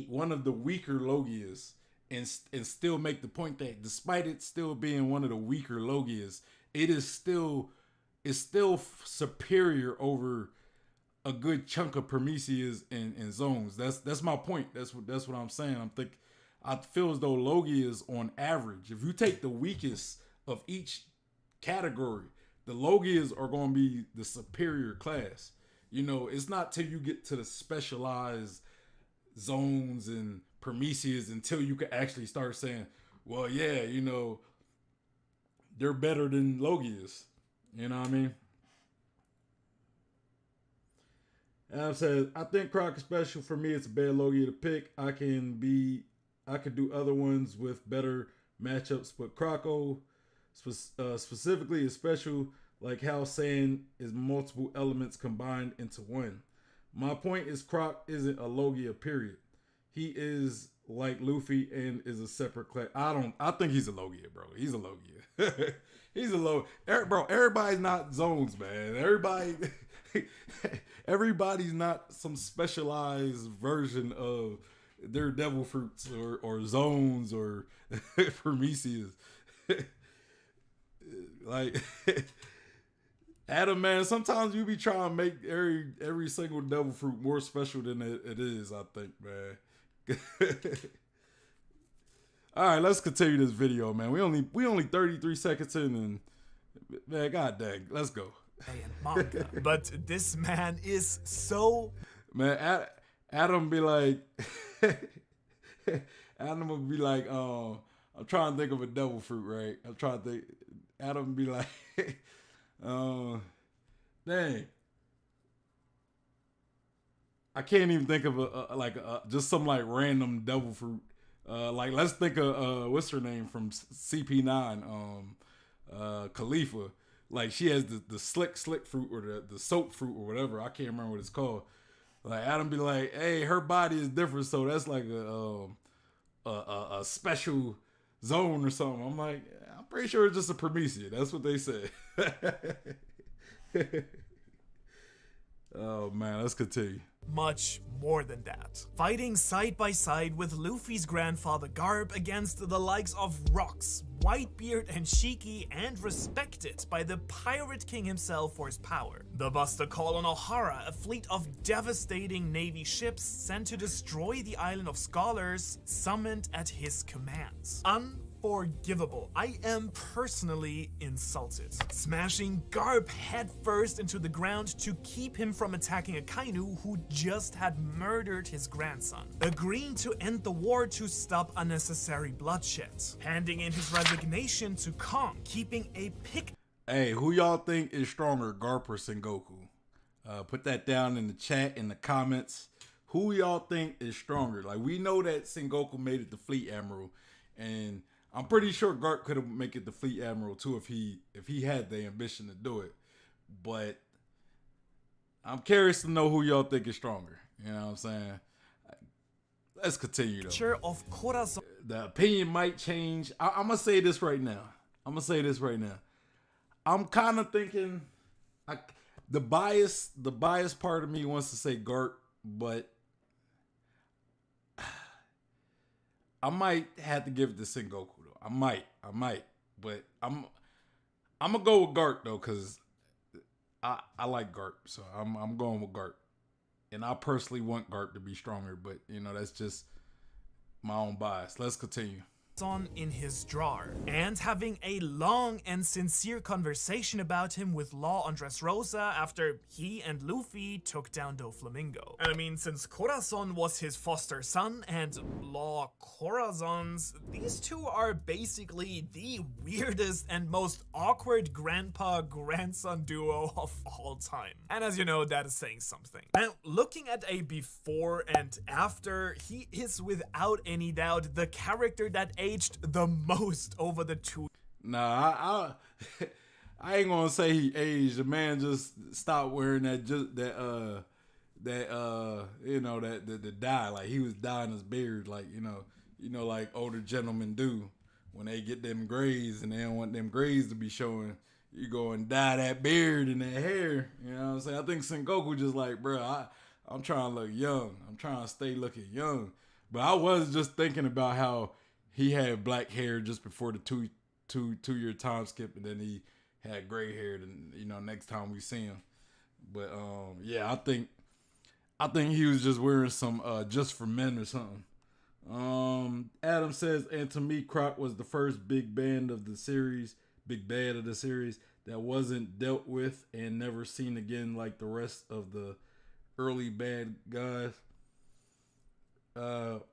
one of the weaker Logias and still make the point that despite it still being one of the weaker Logias, it's still superior over a good chunk of Prometheus and zones. That's my point. That's what I'm saying. I feel as though Logia is on average. If you take the weakest of each category, the Logias are going to be the superior class. You know, it's not till you get to the specialized zones and Prometheus until you can actually start saying, well, yeah, you know, they're better than Logias. You know what I mean? And I've said, I think Croc is special. For me, it's a bad Logia to pick. I could do other ones with better matchups, but Croco specifically is special, like how Saiyan is multiple elements combined into one. My point is Croc isn't a Logia, period. He is like Luffy and is a separate class. I think he's a Logia, bro. He's a Logia. He's a Logia. Bro, everybody's not zones, man. Everybody's not some specialized version of their devil fruits or zones or Prometheus. Like Adam, man, sometimes you be trying to make every single devil fruit more special than it is, I think, man. All right, let's continue this video, man. We only 33 seconds in, and man, god dang, let's go. Manga. But this man is so... Man, Adam be like... Adam would be like, I'm trying to think of a devil fruit, right? I'm trying to think... Adam be like... dang. I can't even think of just some like random devil fruit. Like let's think of what's her name from CP9, Khalifa. Like she has the slick fruit or the soap fruit or whatever. I can't remember what it's called. Like Adam be like, hey, her body is different, so that's like a special zone or something. I'm like, I'm pretty sure it's just a Prometheus. That's what they said. Oh man, let's continue. Much more than that. Fighting side by side with Luffy's grandfather Garp against the likes of Rocks, Whitebeard, and Shiki, and respected by the Pirate King himself for his power. The Buster call on Ohara, a fleet of devastating navy ships sent to destroy the island of Scholars, summoned at his commands. Unforgivable. I am personally insulted. Smashing Garp headfirst into the ground to keep him from attacking a Kainu who just had murdered his grandson. Agreeing to end the war to stop unnecessary bloodshed. Handing in his resignation to Kong, keeping a pick. Hey, who y'all think is stronger, Garp or Sengoku? Put that down in the chat, in the comments. Who y'all think is stronger? Like, we know that Sengoku made it the Fleet Admiral, and I'm pretty sure Garp could have made it the Fleet Admiral too if he had the ambition to do it. But I'm curious to know who y'all think is stronger. You know what I'm saying? Let's continue though. Picture of Corazon. The opinion might change. I'm gonna say this right now. I'm kind of thinking, the bias part of me wants to say Garp, but I might have to give it to Sengoku though. I might, but I'm gonna go with Garp though, cause I like Garp, so I'm going with Garp, and I personally want Garp to be stronger, but you know that's just my own bias. Let's continue. On in his drawer, and having a long and sincere conversation about him with Law Andres Rosa after he and Luffy took down Doflamingo. And I mean, since Corazon was his foster son and Law Corazon's, these two are basically the weirdest and most awkward grandpa-grandson duo of all time. And as you know, that is saying something. Now, looking at a before and after, he is without any doubt the character that aged the most over the two. Nah, I ain't gonna say he aged. The man just stopped wearing that dye. Like he was dyeing his beard, like you know, like older gentlemen do when they get them grays and they don't want them grays to be showing. You go and dye that beard and that hair. You know what I'm saying? I think Sengoku just like, bro, I'm trying to look young. I'm trying to stay looking young. But I was just thinking about how he had black hair just before the two-year time skip, and then he had gray hair, and next time we see him. But yeah, I think he was just wearing some Just for Men or something. Adam says, and to me, Croc was the first big bad of the series that wasn't dealt with and never seen again like the rest of the early bad guys. LOL,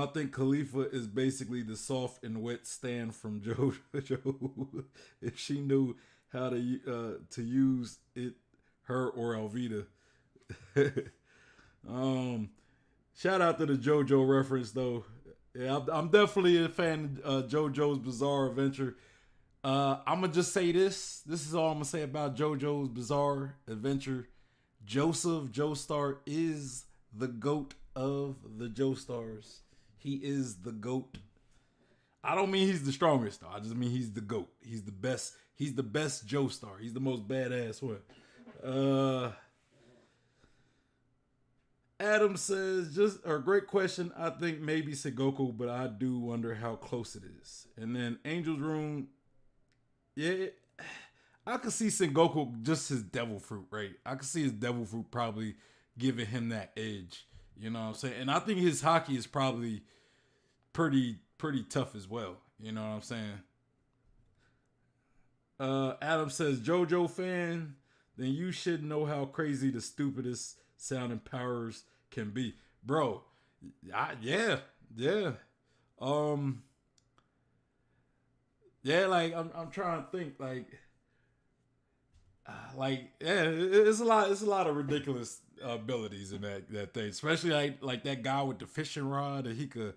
I think Khalifa is basically the soft and wet stand from JoJo. If she knew how to use it, her or Alvida. Shout out to the JoJo reference though. Yeah, I'm definitely a fan of JoJo's Bizarre Adventure. I'm gonna just say this. This is all I'm gonna say about JoJo's Bizarre Adventure. Joseph Joestar is the GOAT of the Joestars. He is the GOAT. I don't mean he's the strongest though. I just mean he's the GOAT. He's the best. He's the best Joestar. He's the most badass one. Adam says, great question. I think maybe Sengoku, but I do wonder how close it is. And then Angel's Room, yeah, I could see Sengoku, just his devil fruit, right? I could see his devil fruit probably giving him that edge. You know what I'm saying? And I think his hockey is probably pretty tough as well. You know what I'm saying? Adam says, JoJo fan, then you should know how crazy the stupidest sounding powers can be. Bro, yeah. Yeah, like I'm trying to think it's a lot of ridiculous abilities in that thing, especially like that guy with the fishing rod, that he could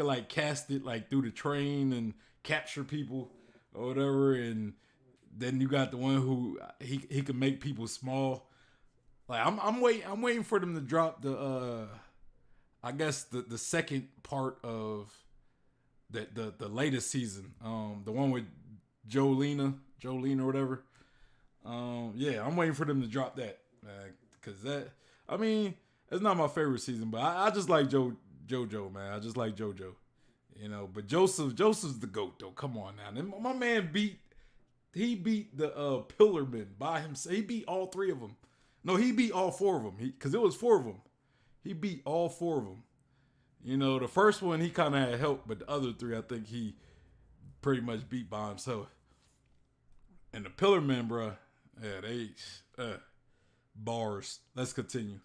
like cast it like through the train and capture people or whatever, and then you got the one who he can make people small. Like I'm waiting for them to drop the I guess the second part of the latest season, the one with Jolene or whatever. Yeah, I'm waiting for them to drop that, because it's not my favorite season, but I just like JoJo, man. I just like JoJo, But Joseph's the GOAT though. Come on now, my man beat the Pillarmen by himself. He beat all three of them. No, he beat all four of them. Because it was four of them. He beat all four of them. The first one he kind of had help, but the other three I think he pretty much beat by himself. And the Pillarmen, bro, yeah, they bars. Let's continue.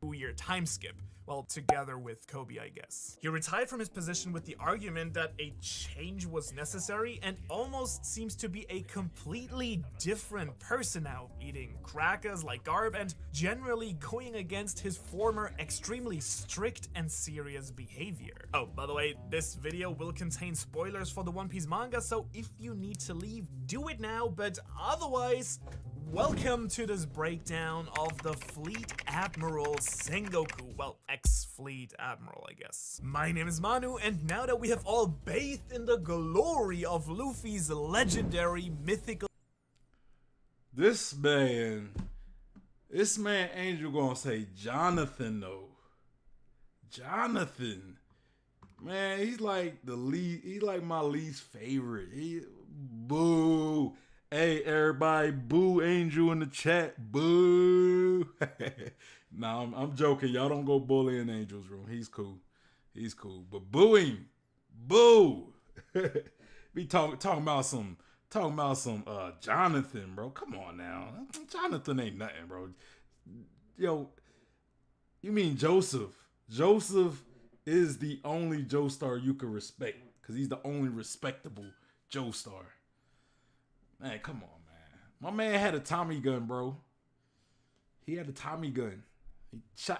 2-year time skip, well, together with Kobe, I guess. He retired from his position with the argument that a change was necessary and almost seems to be a completely different person now, eating crackers like Garp and generally going against his former extremely strict and serious behavior. Oh, by the way, this video will contain spoilers for the One Piece manga, so if you need to leave, do it now, but otherwise, welcome to this breakdown of the Fleet Admiral Sengoku. Well, ex-Fleet Admiral, I guess. My name is Manu, and now that we have all bathed in the glory of Luffy's legendary mythical... This man Angel gonna say Jonathan, though. Jonathan. Man, he's like my least favorite. Boo. Hey, everybody, boo Angel in the chat. Boo. Nah, I'm joking. Y'all don't go bullying Angel's room. He's cool. But boo him. Boo. Be talking about some Jonathan, bro. Come on now. Jonathan ain't nothing, bro. Yo, you mean Joseph. Joseph is the only Joestar you can respect, because he's the only respectable Joestar. Man, come on, man. My man had a Tommy gun, bro. He had a Tommy gun.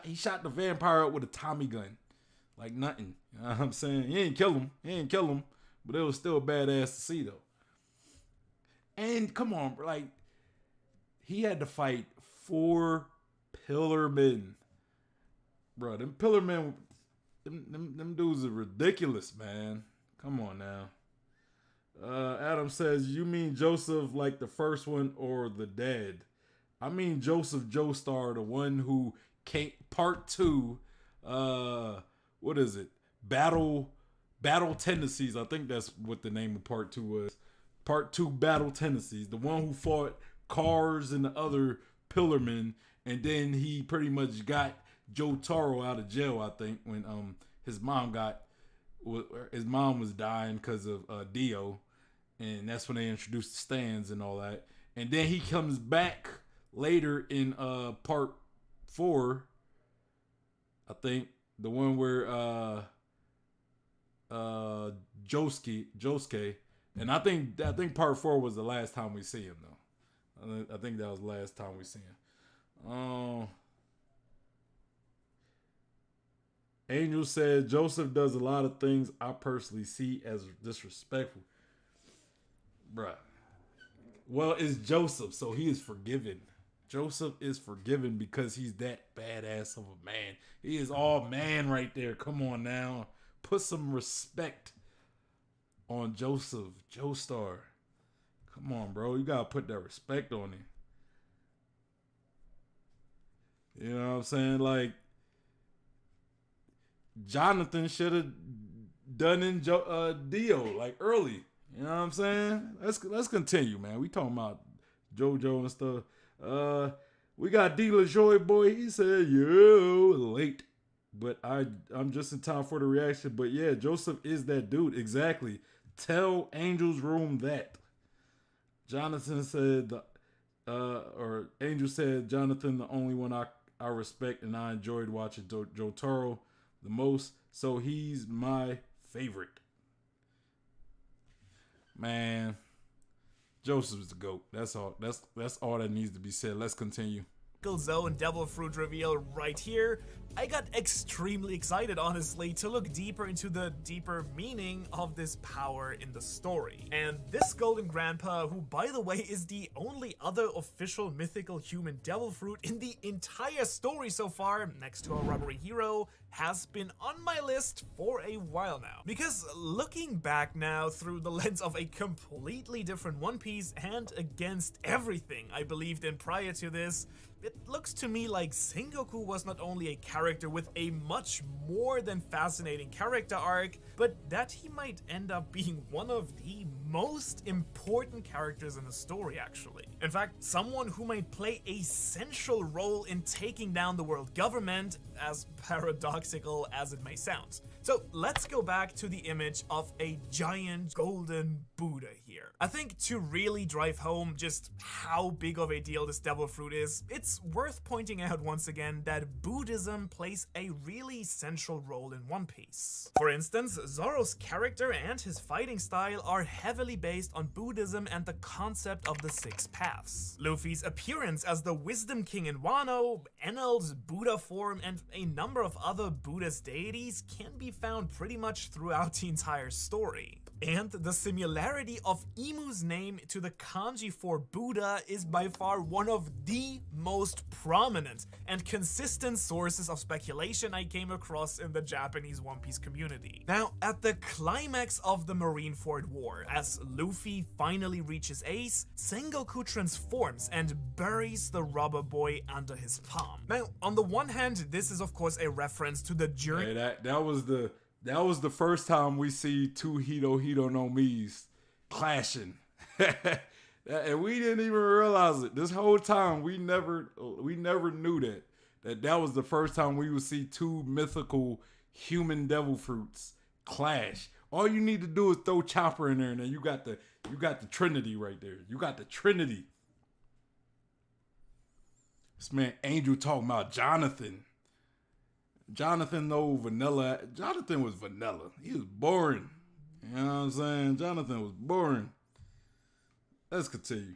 He shot the vampire up with a Tommy gun. Like nothing. You know what I'm saying? He ain't kill him. But it was still badass to see, though. And come on, bro. Like, he had to fight 4 Pillarmen. Bro, them Pillarmen, them dudes are ridiculous, man. Come on now. Adam says, you mean Joseph like the first one or the dad? I mean Joseph Joestar, the one who came, part 2, what is it? Battle Tendencies. I think that's what the name of part 2 was. Part 2, Battle Tendencies. The one who fought Cars and the other Pillarmen, and then he pretty much got Jotaro out of jail, I think, when his mom was dying because of Dio, and that's when they introduced the stands and all that. And then he comes back later in part 4, I think, the one where Josuke, and I think part 4 was the last time we see him though. I think that was the last time we see him. Angel said Joseph does a lot of things I personally see as disrespectful. Bruh. Well, it's Joseph, so he is forgiven. Joseph is forgiven because he's that badass of a man. He is all man right there. Come on now. Put some respect on Joseph, Joestar. Come on, bro. You gotta put that respect on him. You know what I'm saying? Like, Jonathan should have done in Dio like early. You know what I'm saying? Let's continue, man. We talking about JoJo and stuff. We got D LaJoy boy. He said, "Yo, late, but I'm just in time for the reaction." But yeah, Joseph is that dude exactly. Tell Angel's Room that. Jonathan said, or Angel said, Jonathan the only one I respect and I enjoyed watching Jotaro the most, so he's my favorite. Man, Joseph's the GOAT. That's all. That's all that needs to be said. Let's continue. Zone Devil Fruit reveal right here. I got extremely excited, honestly, to look deeper into the deeper meaning of this power in the story. And this Golden Grandpa, who by the way is the only other official mythical human devil fruit in the entire story so far, next to our rubbery hero, has been on my list for a while now. Because looking back now through the lens of a completely different One Piece and against everything I believed in prior to this, it looks to me like Sengoku was not only a character with a much more than fascinating character arc, but that he might end up being one of the most important characters in the story, actually. In fact, someone who might play a central role in taking down the world government, as paradoxical as it may sound. So let's go back to the image of a giant golden Buddha here. I think to really drive home just how big of a deal this devil fruit is, it's worth pointing out once again that Buddhism plays a really central role in One Piece. For instance, Zoro's character and his fighting style are heavily based on Buddhism and the concept of the Six Paths. Luffy's appearance as the Wisdom King in Wano, Enel's Buddha form, and a number of other Buddhist deities can be found pretty much throughout the entire story. And the similarity of Imu's name to the kanji for Buddha is by far one of the most prominent and consistent sources of speculation I came across in the Japanese One Piece community. Now, at the climax of the Marineford War, as Luffy finally reaches Ace, Sengoku transforms and buries the rubber boy under his palm. Now, on the one hand, this is of course a reference to the journey. Hey, that was the first time we see two Hito no Mi's clashing. And we didn't even realize it. This whole time we never knew that was the first time we would see two mythical human devil fruits clash. All you need to do is throw Chopper in there and then you got the Trinity right there. You got the Trinity. This man Angel talking about Jonathan. Jonathan, no vanilla. Jonathan was vanilla. He was boring. You know what I'm saying? Jonathan was boring. Let's continue.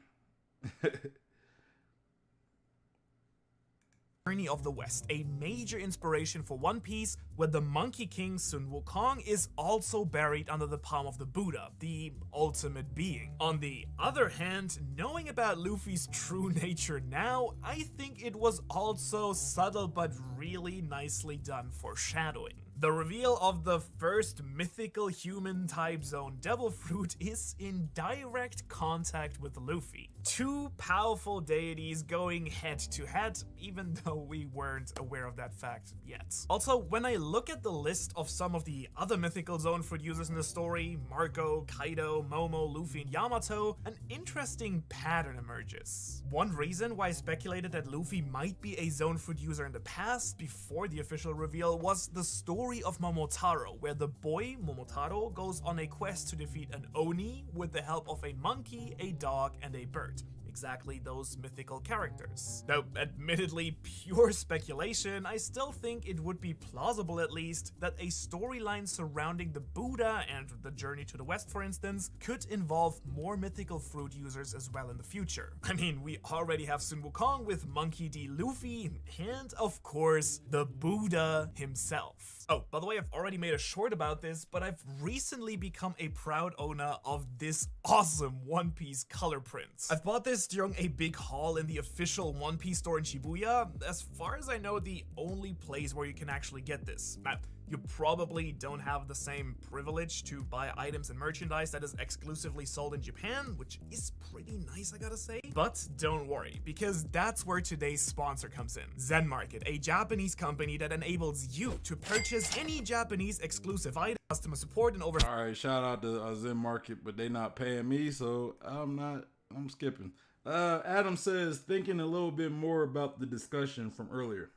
Journey of the West, a major inspiration for One Piece, where the Monkey King Sun Wukong is also buried under the palm of the Buddha, the ultimate being. On the other hand, knowing about Luffy's true nature now, I think it was also subtle but really nicely done foreshadowing. The reveal of the first mythical human type zone devil fruit is in direct contact with Luffy. Two powerful deities going head to head, even though we weren't aware of that fact yet. Also, when I look at the list of some of the other mythical zone fruit users in the story, Marco, Kaido, Momo, Luffy, and Yamato, an interesting pattern emerges. One reason why I speculated that Luffy might be a zone fruit user in the past, before the official reveal, was the story of Momotaro, where the boy Momotaro goes on a quest to defeat an Oni with the help of a monkey, a dog, and a bird. Exactly those mythical characters. Though admittedly pure speculation, I still think it would be plausible at least that a storyline surrounding the Buddha and the journey to the west, for instance, could involve more mythical fruit users as well in the future. I mean, we already have Sun Wukong with Monkey D. Luffy, and of course, the Buddha himself. Oh, by the way, I've already made a short about this, but I've recently become a proud owner of this awesome One Piece color print. I've bought this during a big haul in the official One Piece store in Shibuya. As far as I know, the only place where you can actually get this. Now, you probably don't have the same privilege to buy items and merchandise that is exclusively sold in Japan, which is pretty nice, I gotta say. But don't worry, because that's where today's sponsor comes in. Zen Market, a Japanese company that enables you to purchase any Japanese exclusive item, customer support, and over. Alright, shout out to Zen Market, but they not paying me, so I'm skipping. Adam says, thinking a little bit more about the discussion from earlier.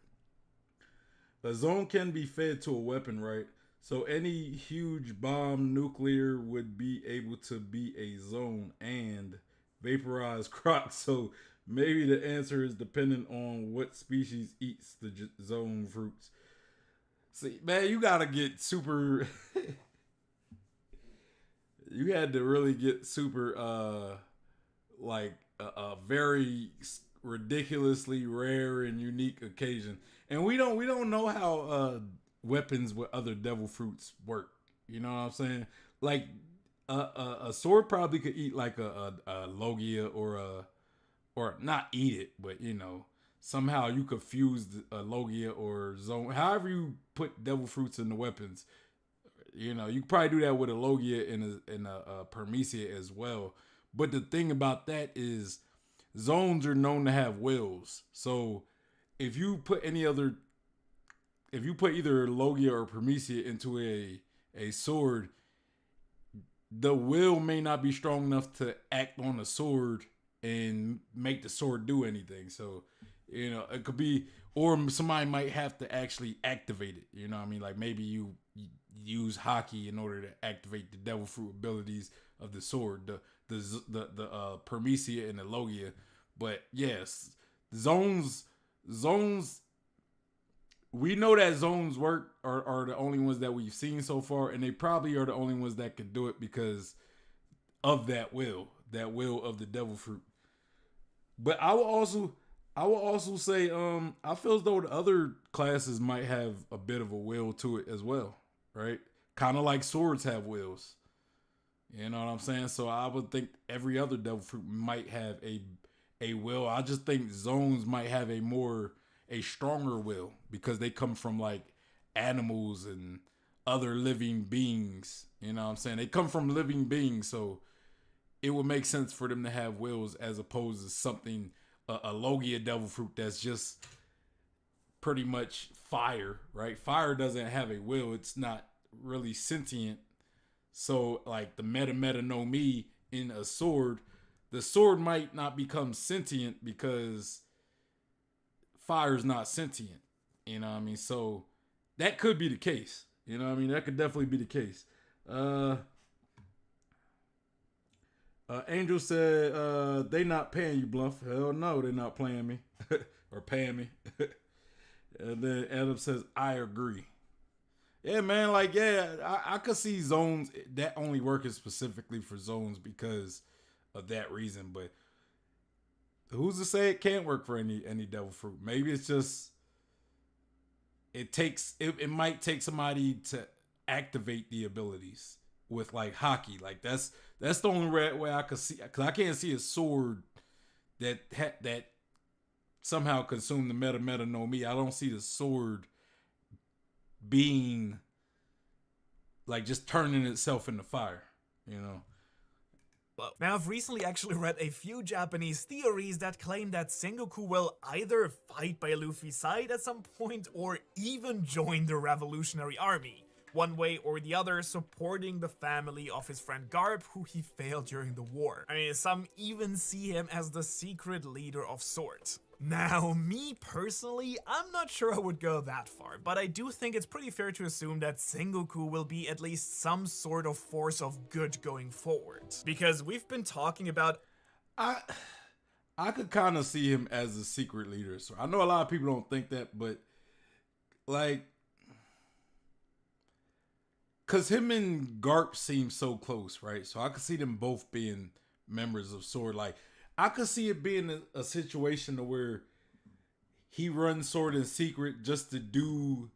A zone can be fed to a weapon, right? So any huge bomb nuclear would be able to be a zone and vaporize crops. So maybe the answer is dependent on what species eats the zone fruits. See, man, you gotta get super... you had to really get super, like, a very ridiculously rare and unique occasion. And we don't know how weapons with other devil fruits work. You know what I'm saying? Like a sword probably could eat like a Logia or not eat it, but you know, somehow you could fuse a Logia or zone. However you put devil fruits in the weapons, you know, you could probably do that with a Logia and a Permesia as well. But the thing about that is zones are known to have wills. So if you put either Logia or Permesia into a sword, the will may not be strong enough to act on the sword and make the sword do anything. So, you know, it could be, or somebody might have to actually activate it. You know what I mean? Like maybe you use Haki in order to activate the devil fruit abilities of the sword, the Permesia and the Logia. But yes, zones, we know that zones work, are the only ones that we've seen so far, and they probably are the only ones that can do it because of that will of the devil fruit. But I will also say, I feel as though the other classes might have a bit of a will to it as well, right? Kind of like swords have wills. You know what I'm saying? So I would think every other devil fruit might have a will. I just think zones might have a stronger will because they come from like animals and other living beings. You know what I'm saying? They come from living beings, so it would make sense for them to have wills as opposed to something, a Logia devil fruit that's just pretty much fire, right? Fire doesn't have a will. It's not really sentient. So like the meta no mi in a sword, the sword might not become sentient because fire's not sentient. You know what I mean? So that could be the case. You know what I mean? That could definitely be the case. Angel said, they not paying you, Bluff. Hell no, they not playing me. Or paying me. And then Adam says, I agree. Yeah, man, like, yeah, I could see zones that only working specifically for zones because of that reason. But who's to say it can't work for any devil fruit? Maybe it's just it might take somebody to activate the abilities with like Haki. Like that's the only way I could see, because I can't see a sword that somehow consumed the meta no mi. I don't see the sword being like just turning itself into fire, you know. Now, I've recently actually read a few Japanese theories that claim that Sengoku will either fight by Luffy's side at some point or even join the Revolutionary Army, one way or the other, supporting the family of his friend Garp, who he failed during the war. I mean, some even see him as the secret leader of sorts. Now, me personally, I'm not sure I would go that far, but I do think it's pretty fair to assume that Sengoku will be at least some sort of force of good going forward. Because we've been talking about... I could kind of see him as a secret leader. So I know a lot of people don't think that, but like... Because him and Garp seem so close, right? So I could see them both being members of Sword. Like, I could see it being a situation where he runs Sword in secret just to do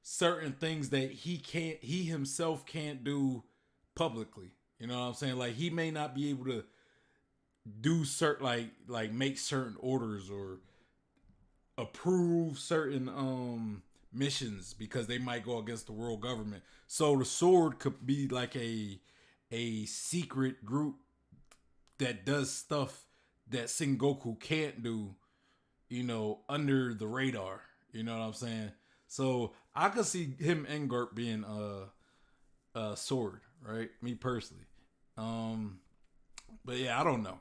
certain things that he himself can't do publicly. You know what I'm saying? Like, he may not be able to do certain, like make certain orders or approve certain missions because they might go against the world government. So the Sword could be like a secret group that does stuff that Sengoku can't do, you know, under the radar. You know what I'm saying? So I could see him and Garp being a Sword, right? Me personally. But yeah, I don't know.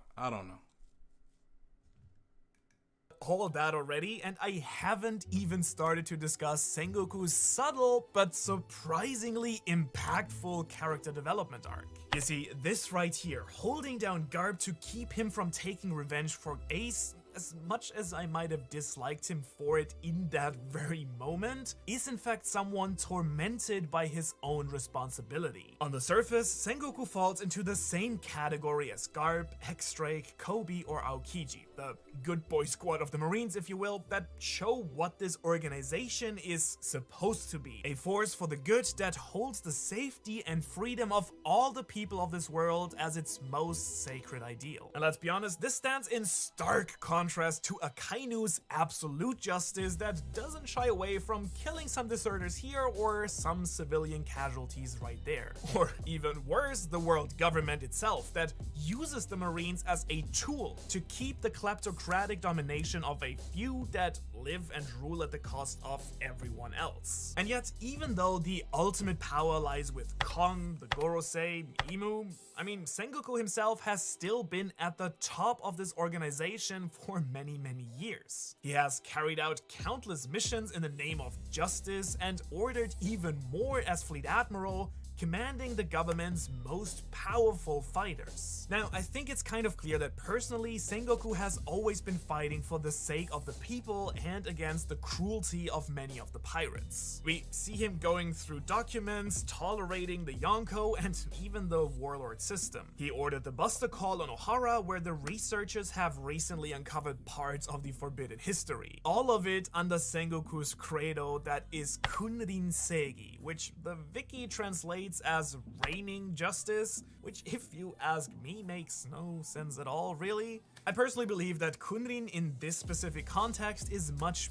All that already, and I haven't even started to discuss Sengoku's subtle but surprisingly impactful character development arc. You see, this right here, holding down Garp to keep him from taking revenge for Ace, as much as I might have disliked him for it in that very moment, is in fact someone tormented by his own responsibility. On the surface, Sengoku falls into the same category as Garp, X-Drake, Kobe, or Aokiji, the good boy squad of the Marines, if you will, that show what this organization is supposed to be. A force for the good that holds the safety and freedom of all the people of this world as its most sacred ideal. And let's be honest, this stands in stark contrast to Akainu's absolute justice that doesn't shy away from killing some deserters here or some civilian casualties right there. Or even worse, the world government itself that uses the Marines as a tool to keep the kleptocratic domination of a few that live and rule at the cost of everyone else. And yet, even though the ultimate power lies with Kong, the Gorosei, Imu, I mean, Sengoku himself has still been at the top of this organization for many years. He has carried out countless missions in the name of justice and ordered even more as Fleet Admiral, commanding the government's most powerful fighters. Now, I think it's kind of clear that personally, Sengoku has always been fighting for the sake of the people and against the cruelty of many of the pirates. We see him going through documents, tolerating the Yonko, and even the warlord system. He ordered the Buster Call on Ohara, where the researchers have recently uncovered parts of the forbidden history. All of it under Sengoku's credo that is Kunrin Seigi, which the wiki translates as reigning justice, which, if you ask me, makes no sense at all, really. I personally believe that Kunrin in this specific context is much...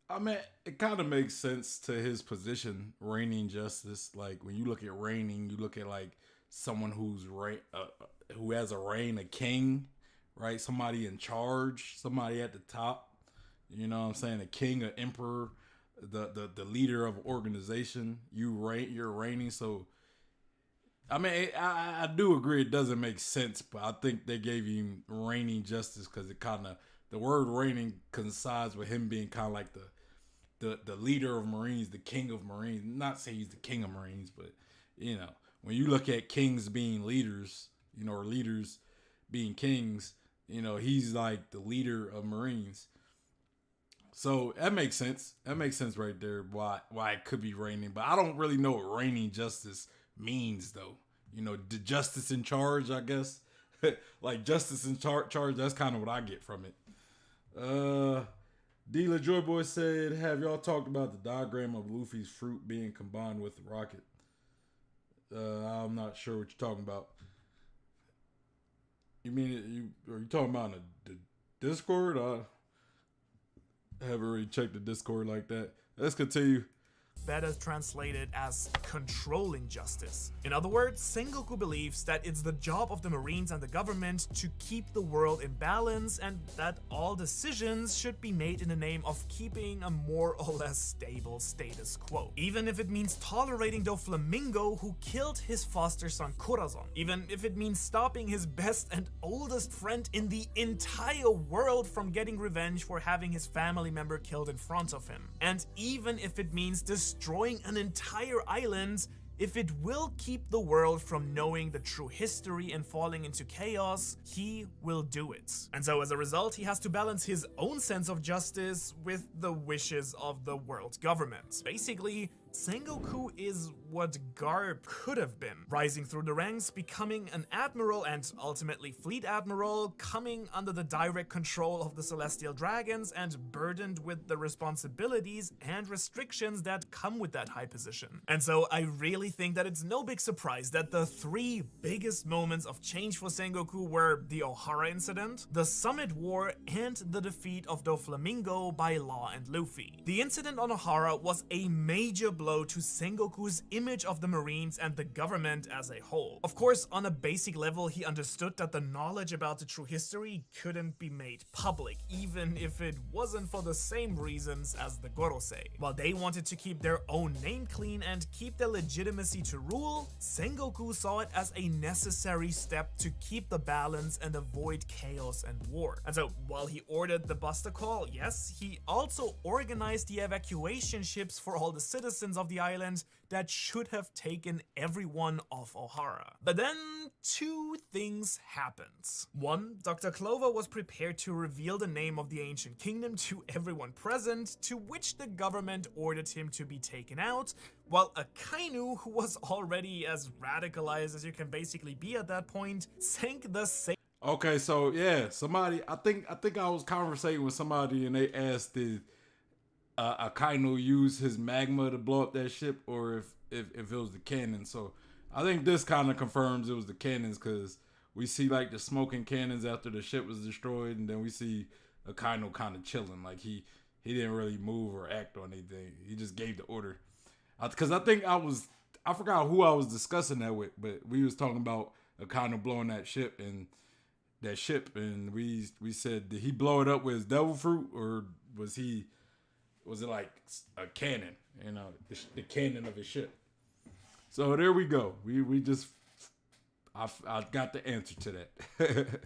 I mean, it kind of makes sense to his position, reigning justice. Like, when you look at reigning, you look at, like, someone who has a reign, a king, right? Somebody in charge, somebody at the top. You know what I'm saying? A king, an emperor, the leader of an organization. You're reigning. So, I mean, I do agree it doesn't make sense, but I think they gave him reigning justice because it kind of, the word reigning coincides with him being kind of like the leader of Marines, the king of Marines. Not say he's the king of Marines, but, you know, when you look at kings being leaders, you know, or leaders being kings, you know, he's like the leader of Marines. So that makes sense. That makes sense right there why it could be reigning. But I don't really know what reigning justice means, though. You know, the justice in charge, I guess. Like justice in charge, that's kind of what I get from it. D LaJoy Boy said, have y'all talked about the diagram of Luffy's fruit being combined with the rocket? I'm not sure what you're talking about. You mean, are you talking about the Discord? I haven't really checked the Discord like that. Let's continue. better translated as controlling justice. In other words, Sengoku believes that it's the job of the Marines and the government to keep the world in balance, and that all decisions should be made in the name of keeping a more or less stable status quo. Even if it means tolerating Doflamingo, who killed his foster son Corazon. Even if it means stopping his best and oldest friend in the entire world from getting revenge for having his family member killed in front of him. And even if it means destroying an entire island, if it will keep the world from knowing the true history and falling into chaos, he will do it. And so as a result, he has to balance his own sense of justice with the wishes of the world government. Basically, Sengoku is what Garp could have been, rising through the ranks, becoming an admiral and ultimately fleet admiral, coming under the direct control of the celestial dragons and burdened with the responsibilities and restrictions that come with that high position. And so I really think that it's no big surprise that the three biggest moments of change for Sengoku were the Ohara incident, the Summit War, and the defeat of Doflamingo by Law and Luffy. The incident on Ohara was a major blow to Sengoku's image of the Marines and the government as a whole. Of course, on a basic level, he understood that the knowledge about the true history couldn't be made public, even if it wasn't for the same reasons as the Gorosei. While they wanted to keep their own name clean and keep their legitimacy to rule, Sengoku saw it as a necessary step to keep the balance and avoid chaos and war. And so, while he ordered the Buster Call, yes, he also organized the evacuation ships for all the citizens of the island that should have taken everyone off Ohara. But then two things happened. One, Dr. Clover was prepared to reveal the name of the ancient kingdom to everyone present, to which the government ordered him to be taken out, while Akainu, who was already as radicalized as you can basically be at that point, sank the same. Okay, so yeah, somebody, I think I was conversating with somebody and they asked did Akainu use his magma to blow up that ship, or if it was the cannons. So I think this kind of confirms it was the cannons, because we see like the smoking cannons after the ship was destroyed, and then we see Akainu kind of chilling, like he didn't really move or act on anything. He just gave the order. Because I think I forgot who I was discussing that with, but we was talking about Akainu blowing that ship, and we said, did he blow it up with his devil fruit, or was it like a cannon, the cannon of his ship? So there we go. I got the answer to that.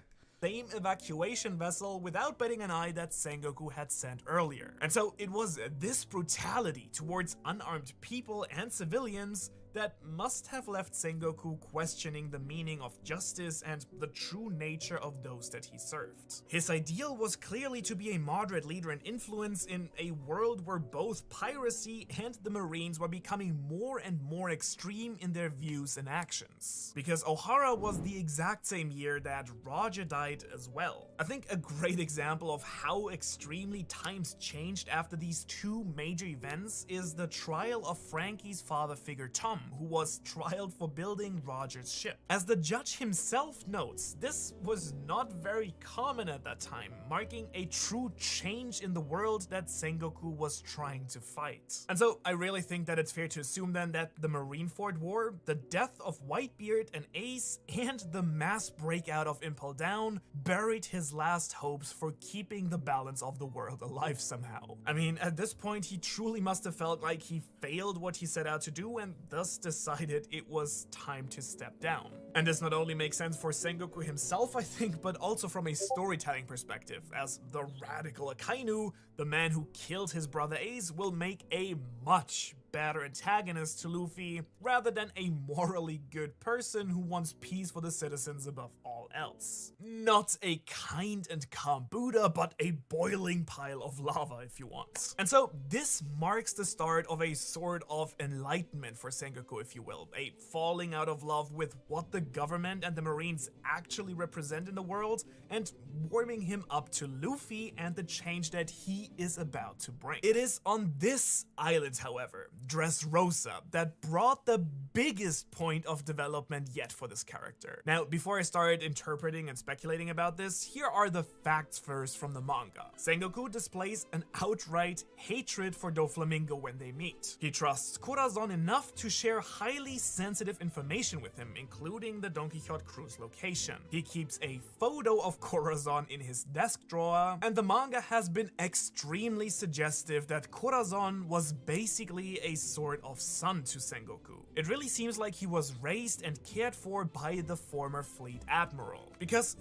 Same evacuation vessel without betting an eye that Sengoku had sent earlier. And so it was this brutality towards unarmed people and civilians that must have left Sengoku questioning the meaning of justice and the true nature of those that he served. His ideal was clearly to be a moderate leader and influence in a world where both piracy and the Marines were becoming more and more extreme in their views and actions. Because Ohara was the exact same year that Roger died as well. I think a great example of how extremely times changed after these two major events is the trial of Frankie's father figure Tom, who was trialed for building Roger's ship. As the judge himself notes, this was not very common at that time, marking a true change in the world that Sengoku was trying to fight. And so I really think that it's fair to assume then that the Marineford War, the death of Whitebeard and Ace, and the mass breakout of Impel Down buried his last hopes for keeping the balance of the world alive somehow. I mean, at this point, he truly must have felt like he failed what he set out to do, and thus decided it was time to step down. And this not only makes sense for Sengoku himself, I think, but also from a storytelling perspective, as the radical Akainu, the man who killed his brother Ace, will make a much better antagonist to Luffy, rather than a morally good person who wants peace for the citizens above all else. Not a kind and calm Buddha, but a boiling pile of lava, if you want. And so this marks the start of a sort of enlightenment for Sengoku, if you will, a falling out of love with what the government and the Marines actually represent in the world, and warming him up to Luffy and the change that he is about to bring. It is on this island, however, Dressrosa, that brought the biggest point of development yet for this character. Now, before I start interpreting and speculating about this, here are the facts first from the manga. Sengoku displays an outright hatred for Doflamingo when they meet. He trusts Corazon enough to share highly sensitive information with him, including the Don Quixote crew's location. He keeps a photo of Corazon in his desk drawer, and the manga has been extremely suggestive that Corazon was basically a sort of son to Sengoku. It really seems like he was raised and cared for by the former fleet admiral, because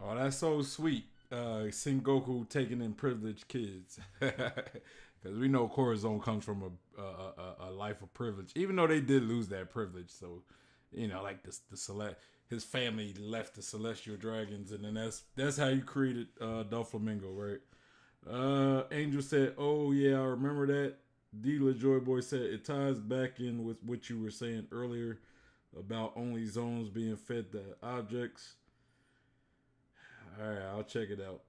Oh, that's so sweet. Sengoku taking in privileged kids. Because we know Corazon comes from a life of privilege, even though they did lose that privilege. So, you know, like his family left the Celestial Dragons, and then that's how you created Doflamingo, right? Angel said, "Oh yeah, I remember that." D LaJoy Boy said it ties back in with what you were saying earlier about only zones being fed the objects. All right, I'll check it out.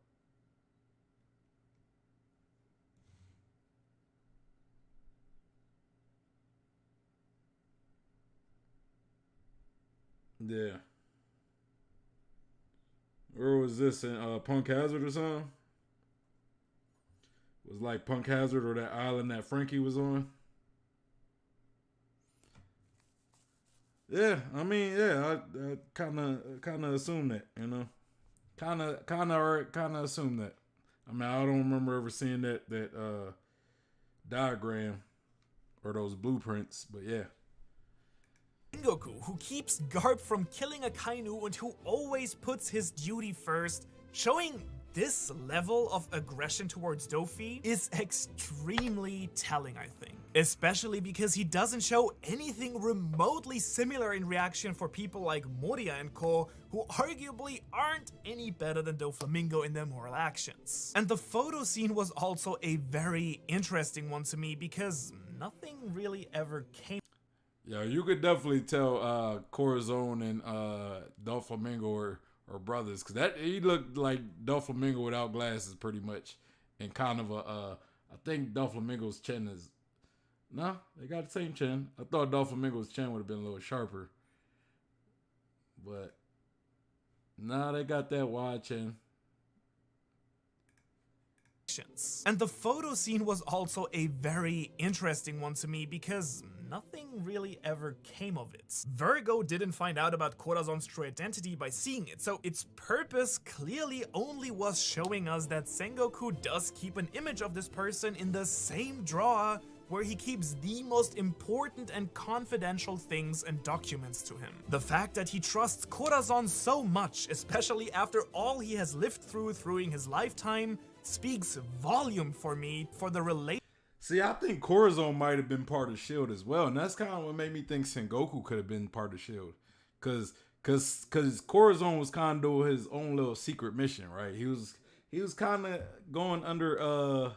Yeah. Where was this in Punk Hazard or something? Was like Punk Hazard or that island that Frankie was on? Yeah, I mean, yeah, I kind of assumed that, you know, kind of assumed that. I mean, I don't remember ever seeing that diagram or those blueprints, but yeah. Sengoku, who keeps Garp from killing a Kainu and who always puts his duty first, showing this level of aggression towards Dofi is extremely telling, I think. Especially because he doesn't show anything remotely similar in reaction for people like Moria and co, who arguably aren't any better than Doflamingo in their moral actions. And the photo scene was also a very interesting one to me because nothing really ever came. Yeah, you could definitely tell Corazon and Doflamingo are brothers, because that he looked like Doflamingo without glasses pretty much, and kind of I think Doflamingo's chin is, no, they got the same chin. I thought Doflamingo's chin would have been a little sharper, but nah, they got that wide chin. And the photo scene was also a very interesting one to me because nothing really ever came of it. Virgo didn't find out about Corazon's true identity by seeing it, so its purpose clearly only was showing us that Sengoku does keep an image of this person in the same drawer where he keeps the most important and confidential things and documents to him. The fact that he trusts Corazon so much, especially after all he has lived through in his lifetime, speaks volume for me for the relation. See, I think Corazon might have been part of S.H.I.E.L.D. as well, and that's kind of what made me think Sengoku could have been part of S.H.I.E.L.D. Cause Corazon was kind of doing his own little secret mission, right? He was kind of going under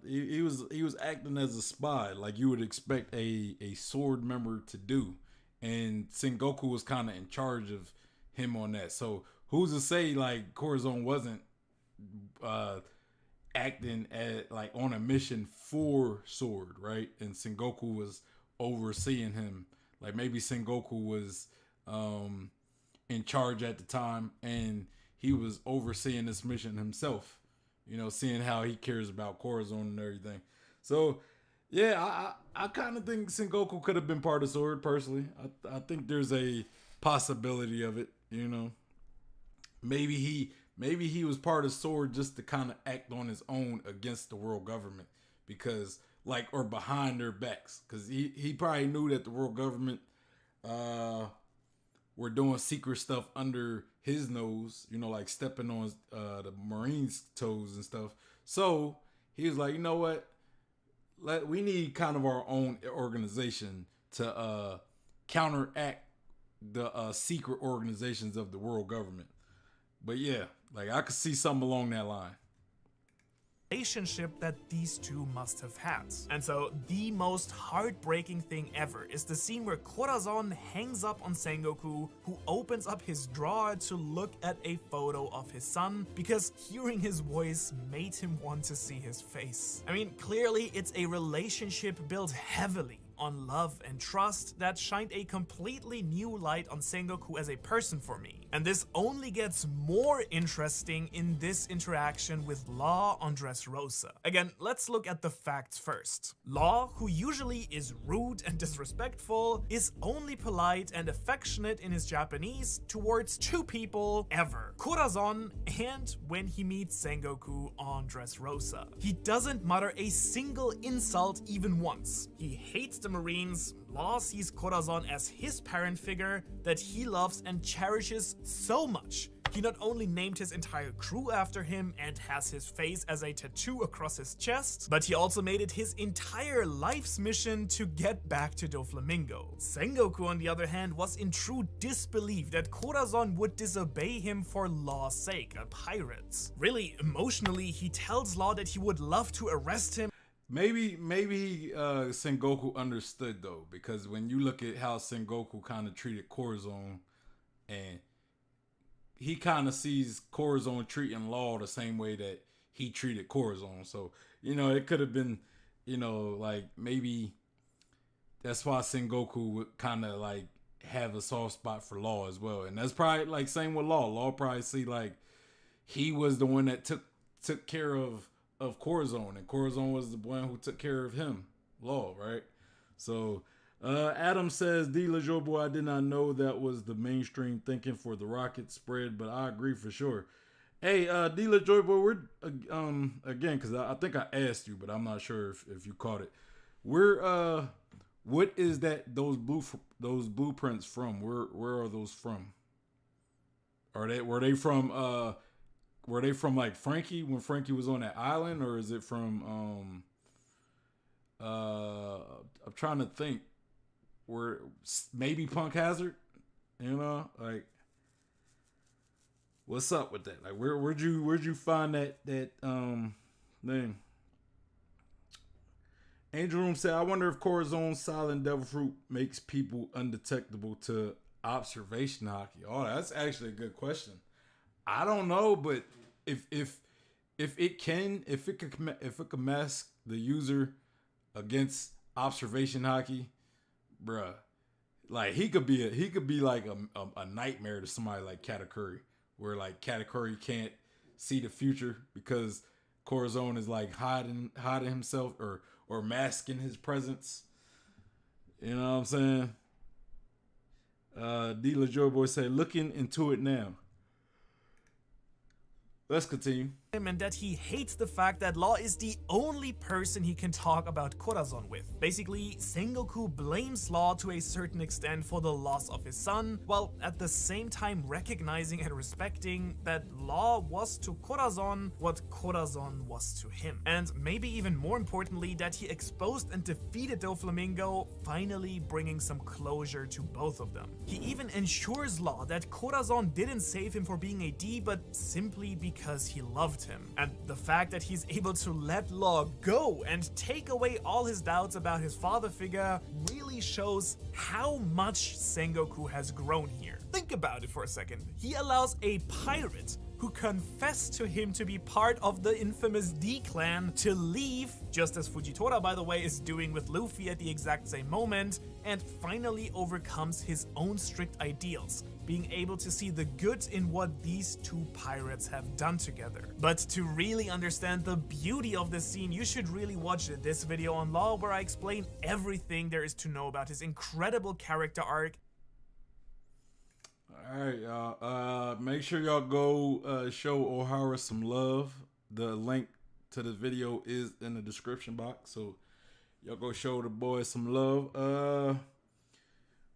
he was acting as a spy, like you would expect a sword member to do, and Sengoku was kind of in charge of him on that. So who's to say like Corazon wasn't acting at like on a mission for Sword, right? And Sengoku was overseeing him. Like maybe Sengoku was in charge at the time, and he was overseeing this mission himself. You know, seeing how he cares about Corazon and everything. So, yeah, I kind of think Sengoku could have been part of Sword, personally. I think there's a possibility of it, you know. Maybe he was part of Sword just to kind of act on his own against the world government. Because, like, or behind their backs. Because he probably knew that the world government were doing secret stuff under his nose, you know, like stepping on the Marines' toes and stuff. So he was like, you know what? We need kind of our own organization to counteract the secret organizations of the world government. But yeah, like I could see something along that line. relationship that these two must have had. And so the most heartbreaking thing ever is the scene where Corazon hangs up on Sengoku, who opens up his drawer to look at a photo of his son because hearing his voice made him want to see his face. I mean, clearly it's a relationship built heavily on love and trust that shined a completely new light on Sengoku as a person for me. And this only gets more interesting in this interaction with Law on Dressrosa. Again, let's look at the facts first. Law, who usually is rude and disrespectful, is only polite and affectionate in his Japanese towards two people ever, Corazon and when he meets Sengoku on Dressrosa. He doesn't mutter a single insult even once. He hates the Marines. Law sees Corazon as his parent figure that he loves and cherishes so much. He not only named his entire crew after him and has his face as a tattoo across his chest, but he also made it his entire life's mission to get back to Doflamingo. Sengoku, on the other hand, was in true disbelief that Corazon would disobey him for Law's sake, a pirate. Really, emotionally, he tells Law that he would love to arrest him. Maybe Sengoku understood though, because when you look at how Sengoku kind of treated Corazon, and he kind of sees Corazon treating Law the same way that he treated Corazon. So, it could have been, like maybe that's why Sengoku would kind of like have a soft spot for Law as well. And that's probably like same with Law. Law probably see like he was the one that took care of Corazon, and Corazon was the one who took care of him, Law, right? So Adam says, D Lajobo, I did not know that was the mainstream thinking for the Rocket spread, but I agree for sure. Hey, D Lajobo, we're again, because I think I asked you, but I'm not sure if you caught it. What is that? Those blueprints from? Where are those from? Were they from like Frankie when Frankie was on that island, or is it from I'm trying to think, where maybe Punk Hazard, like what's up with that? Like where'd you find that thing? Angel Room said, I wonder if Corazon's silent devil fruit makes people undetectable to observation hockey. Oh, that's actually a good question. I don't know, but if it could mask the user against observation hockey, bruh, like he could be like a nightmare to somebody like Katakuri, where like Katakuri can't see the future because Corazon is like hiding himself or masking his presence. You know what I'm saying? D LaJoy Boy say, looking into it now. Let's continue. And that he hates the fact that Law is the only person he can talk about Corazon with. Basically, Sengoku blames Law to a certain extent for the loss of his son, while at the same time recognizing and respecting that Law was to Corazon what Corazon was to him. And maybe even more importantly, that he exposed and defeated Doflamingo, finally bringing some closure to both of them. He even ensures Law that Corazon didn't save him for being a D, but simply because he loved him. And the fact that he's able to let Law go and take away all his doubts about his father figure really shows how much Sengoku has grown here. Think about it for a second. He allows a pirate who confessed to him to be part of the infamous D clan to leave, just as Fujitora, by the way, is doing with Luffy at the exact same moment, and finally overcomes his own strict ideals, being able to see the good in what these two pirates have done together. But to really understand the beauty of this scene, you should really watch this video on Law, where I explain everything there is to know about his incredible character arc. Alright, y'all. Make sure y'all go show Ohara some love. The link to the video is in the description box, so y'all go show the boys some love.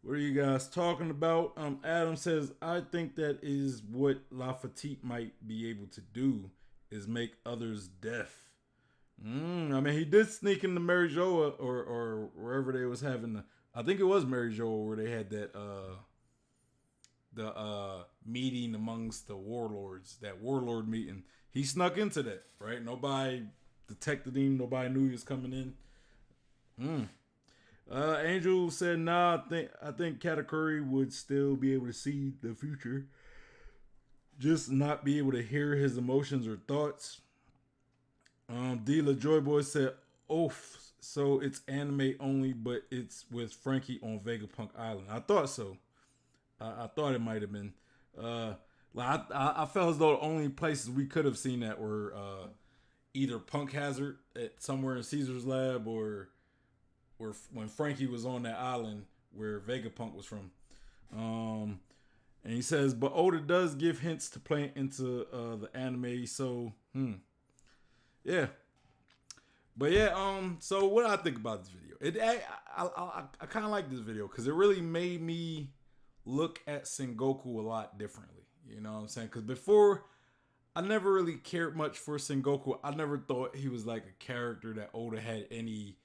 What are you guys talking about? Adam says, I think that is what Lafatite might be able to do, is make others deaf. I mean, he did sneak into Mary Joa or wherever they was having I think it was Mary Joa where they had that the meeting amongst the warlords, that warlord meeting. He snuck into that, right? Nobody detected him. Nobody knew he was coming in. Angel said, "Nah, I think Katakuri would still be able to see the future, just not be able to hear his emotions or thoughts." D Joy Boy said, "Oof, so it's anime only, but it's with Frankie on Vegapunk Island." I thought so. I thought it might have been. I felt as though the only places we could have seen that were either Punk Hazard at somewhere in Caesar's lab, or when Frankie was on that island where Vegapunk was from. And he says, but Oda does give hints to play into the anime, so yeah. But yeah, so what do I think about this video? I kind of like this video because it really made me look at Sengoku a lot differently. You know what I'm saying? Because before, I never really cared much for Sengoku. I never thought he was like a character that Oda had any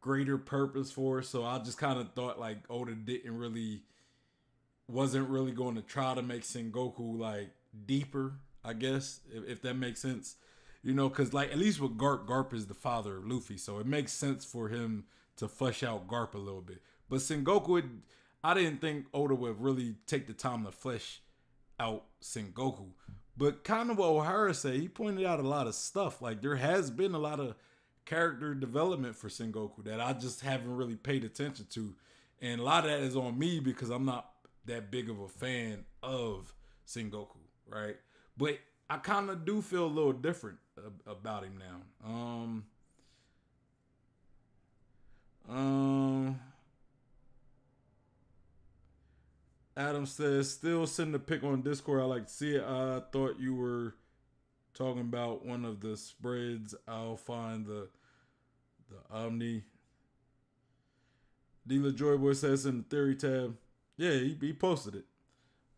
greater purpose for. So I just kind of thought like Oda wasn't really going to try to make Sengoku like deeper, I guess, if that makes sense. You know, because like at least with Garp is the father of Luffy, so it makes sense for him to flesh out Garp a little bit. But Sengoku, I didn't think Oda would really take the time to flesh out Sengoku. But kind of what Ohara said, he pointed out a lot of stuff. Like there has been a lot of character development for Sengoku that I just haven't really paid attention to. And a lot of that is on me because I'm not that big of a fan of Sengoku, right? But I kind of do feel a little different about him now. Adam says, still send a pic on Discord. I like to see it. I thought you were talking about one of the spreads. I'll find the Omni. D Joy Boy says in the theory tab. Yeah, he posted it.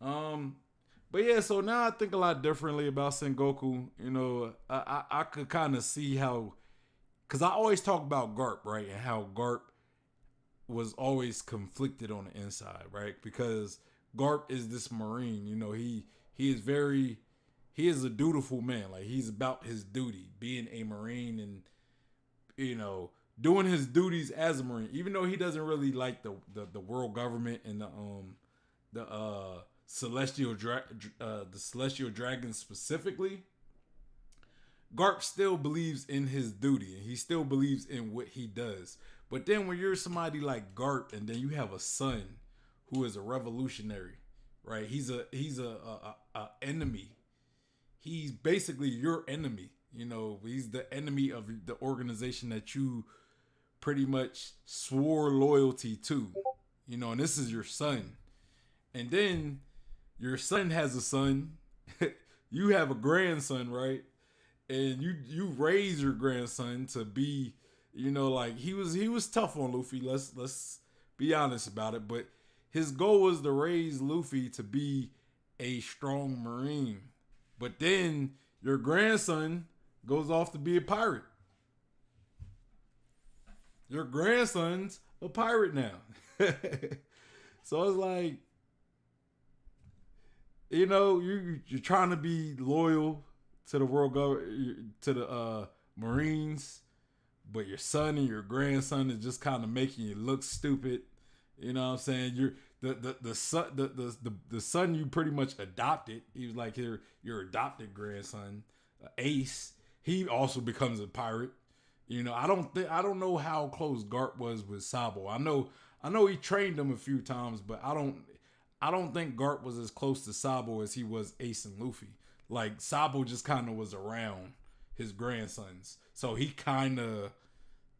But yeah, so now I think a lot differently about Sengoku. You know, I could kind of see how, because I always talk about Garp, right? And how Garp was always conflicted on the inside, right? Because Garp is this Marine, you know, he is a dutiful man. Like he's about his duty, being a Marine and, you know, doing his duties as a Marine, even though he doesn't really like the world government and the celestial dragon specifically. Garp still believes in his duty and he still believes in what he does. But then when you're somebody like Garp and then you have a son who is a revolutionary, right? He's a enemy. He's basically your enemy. You know, he's the enemy of the organization that you pretty much swore loyalty to. You know, and this is your son. And then your son has a son. You have a grandson, right? And you raise your grandson to be, you know, like he was tough on Luffy. Let's be honest about it. But his goal was to raise Luffy to be a strong Marine. But then your grandson goes off to be a pirate. Your grandson's a pirate now. So it's like, you know, you're trying to be loyal to the world government, to the Marines, but your son and your grandson is just kind of making you look stupid. You know what I'm saying? You're the son you pretty much adopted. He was like your adopted grandson, Ace. He also becomes a pirate. You know, I don't know how close Garp was with Sabo. I know he trained him a few times, but I don't think Garp was as close to Sabo as he was Ace and Luffy. Like Sabo just kind of was around his grandsons, so he kind of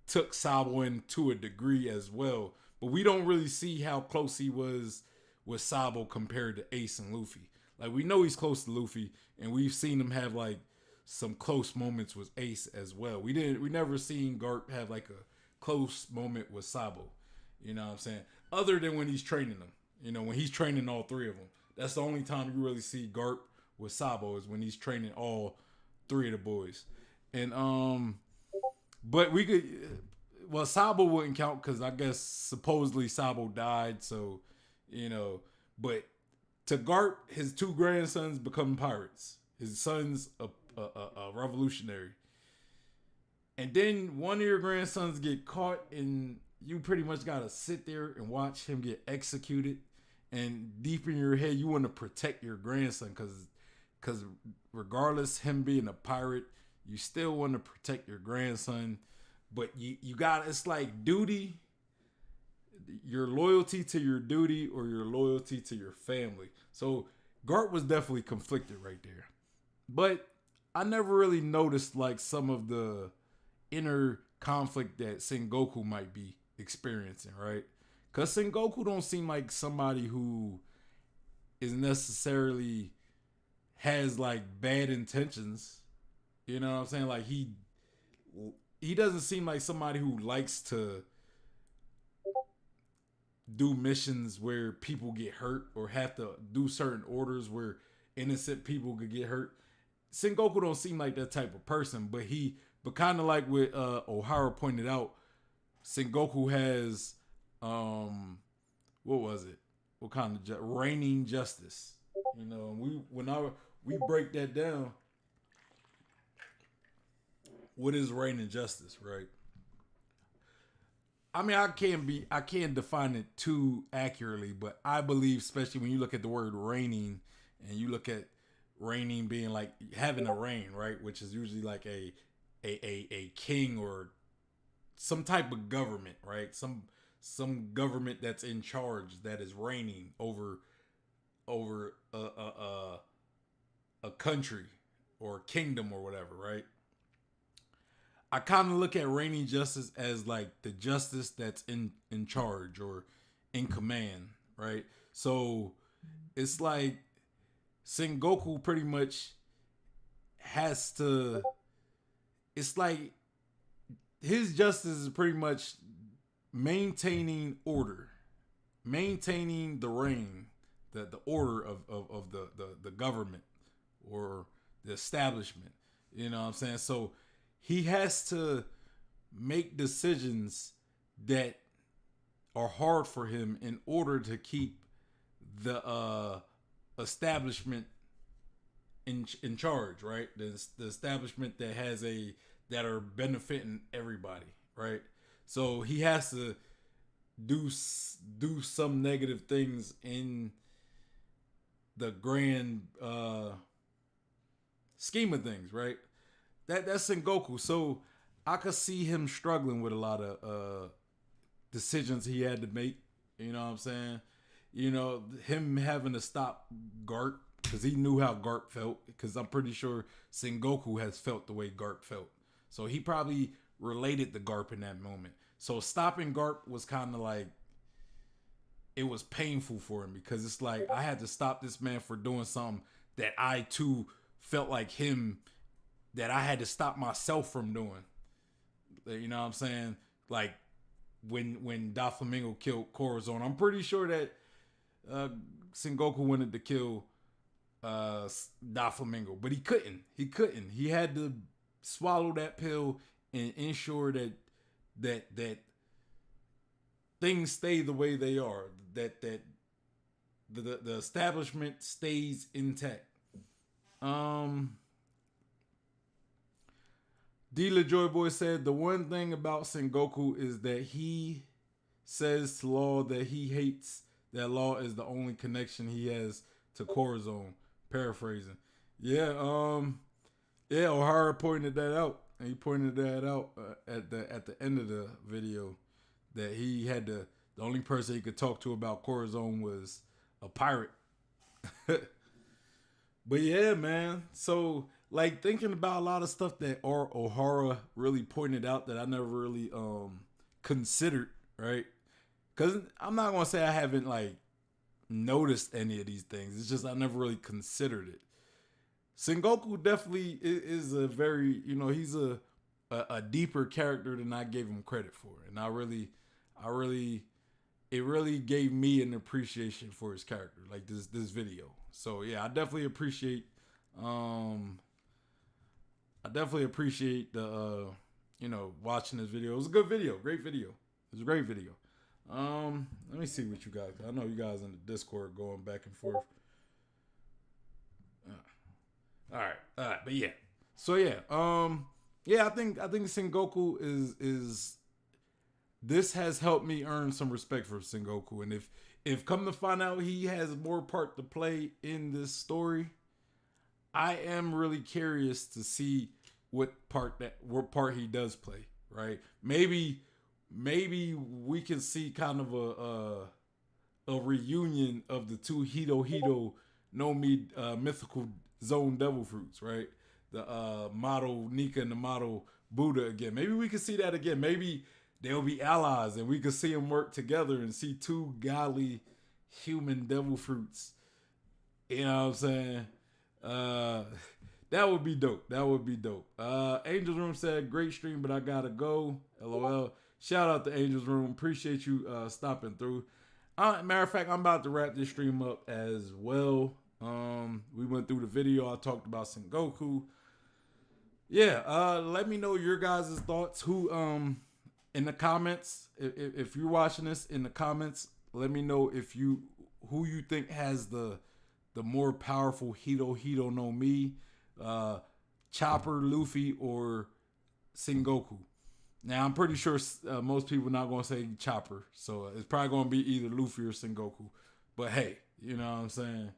took Sabo in to a degree as well. But we don't really see how close he was with Sabo compared to Ace and Luffy. Like we know he's close to Luffy, and we've seen him have like some close moments with Ace as well. We never seen Garp have like a close moment with Sabo. You know what I'm saying? Other than when he's training them. You know, when he's training all three of them. That's the only time you really see Garp with Sabo is when he's training all three of the boys. And but we could, well, Sabo wouldn't count because I guess supposedly Sabo died. So, you know, but to Garp, his two grandsons become pirates. His son's a revolutionary. and then one of your grandsons get caught, and you pretty much gotta sit there and watch him get executed. And deep in your head, you want to protect your grandson because regardless him being a pirate, you still want to protect your grandson. But you got, it's like duty, your loyalty to your duty or your loyalty to your family. So Garp was definitely conflicted right there. But I never really noticed like some of the inner conflict that Sengoku might be experiencing, right? Because Sengoku don't seem like somebody who is necessarily has like bad intentions. You know what I'm saying? Like he doesn't seem like somebody who likes to do missions where people get hurt or have to do certain orders where innocent people could get hurt. Sengoku don't seem like that type of person, but kind of like what Ohara pointed out, Sengoku has what was it? What kind of reigning justice? You know, we break that down. What is reigning justice, right? I mean, I can't define it too accurately, but I believe, especially when you look at the word reigning, and you look at reigning being like having a reign, right? Which is usually like a king or some type of government, right? Some government that's in charge that is reigning over a country or a kingdom or whatever, right? I kind of look at reigning justice as like the justice that's in charge or in command, right? So it's like Sengoku pretty much has to, it's like his justice is pretty much maintaining order, maintaining the reign, the order of the government or the establishment. You know what I'm saying? So he has to make decisions that are hard for him in order to keep the establishment in charge, right? The establishment that are benefiting everybody, right? So he has to do some negative things in the grand scheme of things, right? That's Sengoku. So I could see him struggling with a lot of decisions he had to make. You know what I'm saying? You know, him having to stop Garp because he knew how Garp felt. Because I'm pretty sure Sengoku has felt the way Garp felt. So he probably related to Garp in that moment. So stopping Garp was kind of like, it was painful for him because it's like, I had to stop this man for doing something that I too felt like him, that I had to stop myself from doing. You know what I'm saying? Like when Doflamingo killed Corazon, I'm pretty sure that Sengoku wanted to kill Doflamingo, but he couldn't. He had to swallow that pill and ensure that things stay the way they are. That the establishment stays intact. D LaJoy Boy said the one thing about Sengoku is that he says to Law that he hates that Law is the only connection he has to Corazon. Paraphrasing. Yeah, Ohara pointed that out. And he pointed that out at the end of the video that he had the only person he could talk to about Corazon was a pirate. But yeah, man. So like thinking about a lot of stuff that Ohara really pointed out that I never really considered, right? Because I'm not gonna say I haven't like noticed any of these things. It's just I never really considered it. Sengoku definitely is a very, you know, he's a deeper character than I gave him credit for, and it really gave me an appreciation for his character, like this video. So yeah, I definitely appreciate the you know, watching this video. It was a good video, great video. It was a great video. Let me see what you guys. I know you guys in the Discord going back and forth. All right, but yeah. So yeah, yeah, I think Sengoku is this has helped me earn some respect for Sengoku, and if come to find out he has more part to play in this story, I am really curious to see what part he does play. Right? Maybe we can see kind of a reunion of the two Hito no Mi mythical zone devil fruits. Right? The model Nika and the model Buddha again. Maybe we can see that again. Maybe they'll be allies and we can see them work together and see two godly human devil fruits. You know what I'm saying? That would be dope. That would be dope. Angel's Room said, great stream, but I gotta go. LOL. Shout out to Angel's Room. Appreciate you stopping through. Matter of fact, I'm about to wrap this stream up as well. We went through the video. I talked about Sengoku. Yeah, let me know your guys' thoughts. Who in the comments, if you're watching this in the comments, let me know who you think has the more powerful Hito no Mi, Chopper, Luffy, or Sengoku. Now I'm pretty sure most people are not gonna say Chopper, so it's probably gonna be either Luffy or Sengoku. But hey, you know what I'm saying?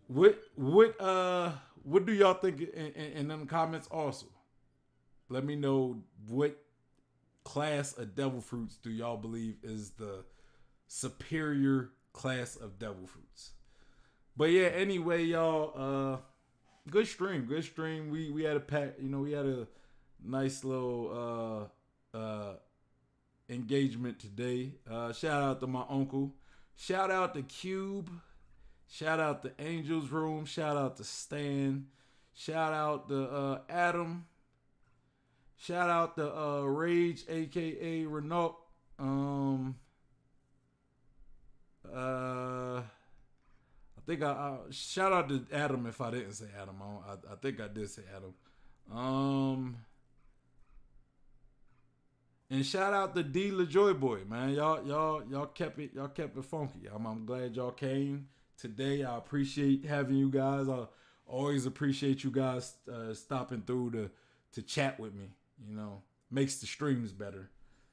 What do y'all think in them comments also? Let me know what class of devil fruits do y'all believe is the superior class of devil fruits. But yeah, anyway, y'all, good stream. We had a pack, we had a nice little engagement today. Shout out to my uncle. Shout out to Cube. Shout out to Angel's Room. Shout out to Stan. Shout out to Adam. Shout out to Rage, aka Renault. I think I shout out to Adam if I didn't say Adam. I think I did say Adam. And shout out to D LaJoy Boy, man. Y'all kept it funky. I'm glad y'all came today. I appreciate having you guys. I always appreciate you guys stopping through to chat with me. Makes the streams better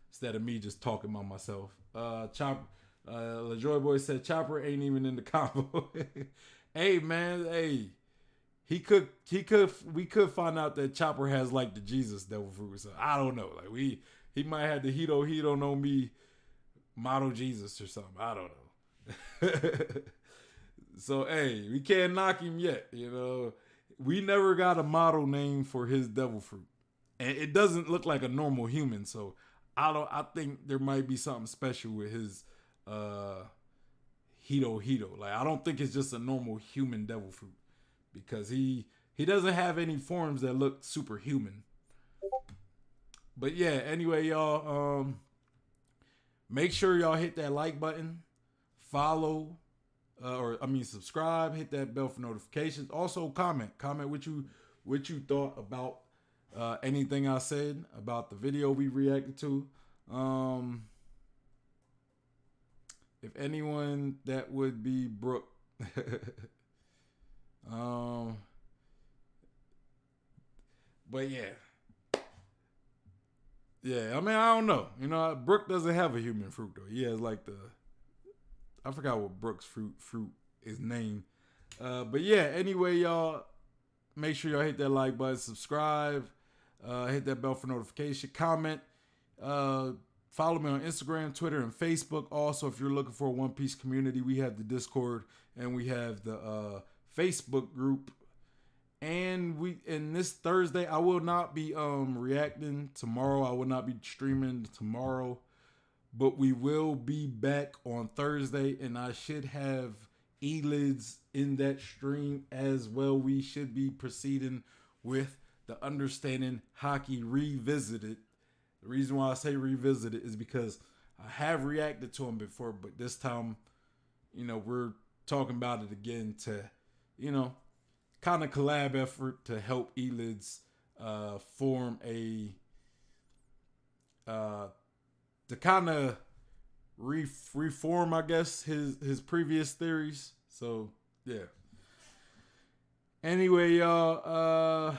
instead of me just talking by myself. LaJoy Boy said Chopper ain't even in the combo. Hey man, hey. We could find out that Chopper has like the Jesus devil fruit. So I don't know. Like he might have the Hito no Mi model Jesus or something. I don't know. So hey, we can't knock him yet. We never got a model name for his devil fruit. And it doesn't look like a normal human, so I think there might be something special with his Hito. Like I don't think it's just a normal human devil fruit. Because he doesn't have any forms that look superhuman. But yeah, anyway, y'all, make sure y'all hit that like button, follow, subscribe, hit that bell for notifications. Also comment what you thought about anything I said about the video we reacted to. If anyone, that would be Brooke. But yeah. I mean, I don't know. Brooke doesn't have a human fruit though. He has like I forgot what Brooke's fruit is named. But yeah, anyway, y'all, make sure y'all hit that like button, subscribe, hit that bell for notification, comment, follow me on Instagram, Twitter, and Facebook. Also, if you're looking for a One Piece community, we have the Discord and we have the Facebook group. And this Thursday, I will not be reacting tomorrow. I will not be streaming tomorrow. But we will be back on Thursday, and I should have Elids in that stream as well. We should be proceeding with the Understanding Hockey Revisited. The reason why I say revisited is because I have reacted to him before, but this time, we're talking about it again to, kind of collab effort to help Elids form to kind of reform, I guess, his previous theories. So yeah. Anyway, y'all,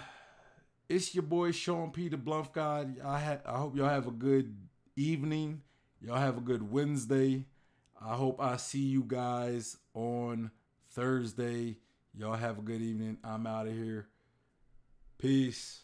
It's your boy Sean P. the Bluff God. I hope y'all have a good evening. Y'all have a good Wednesday. I hope I see you guys on Thursday. Y'all have a good evening. I'm out of here. Peace.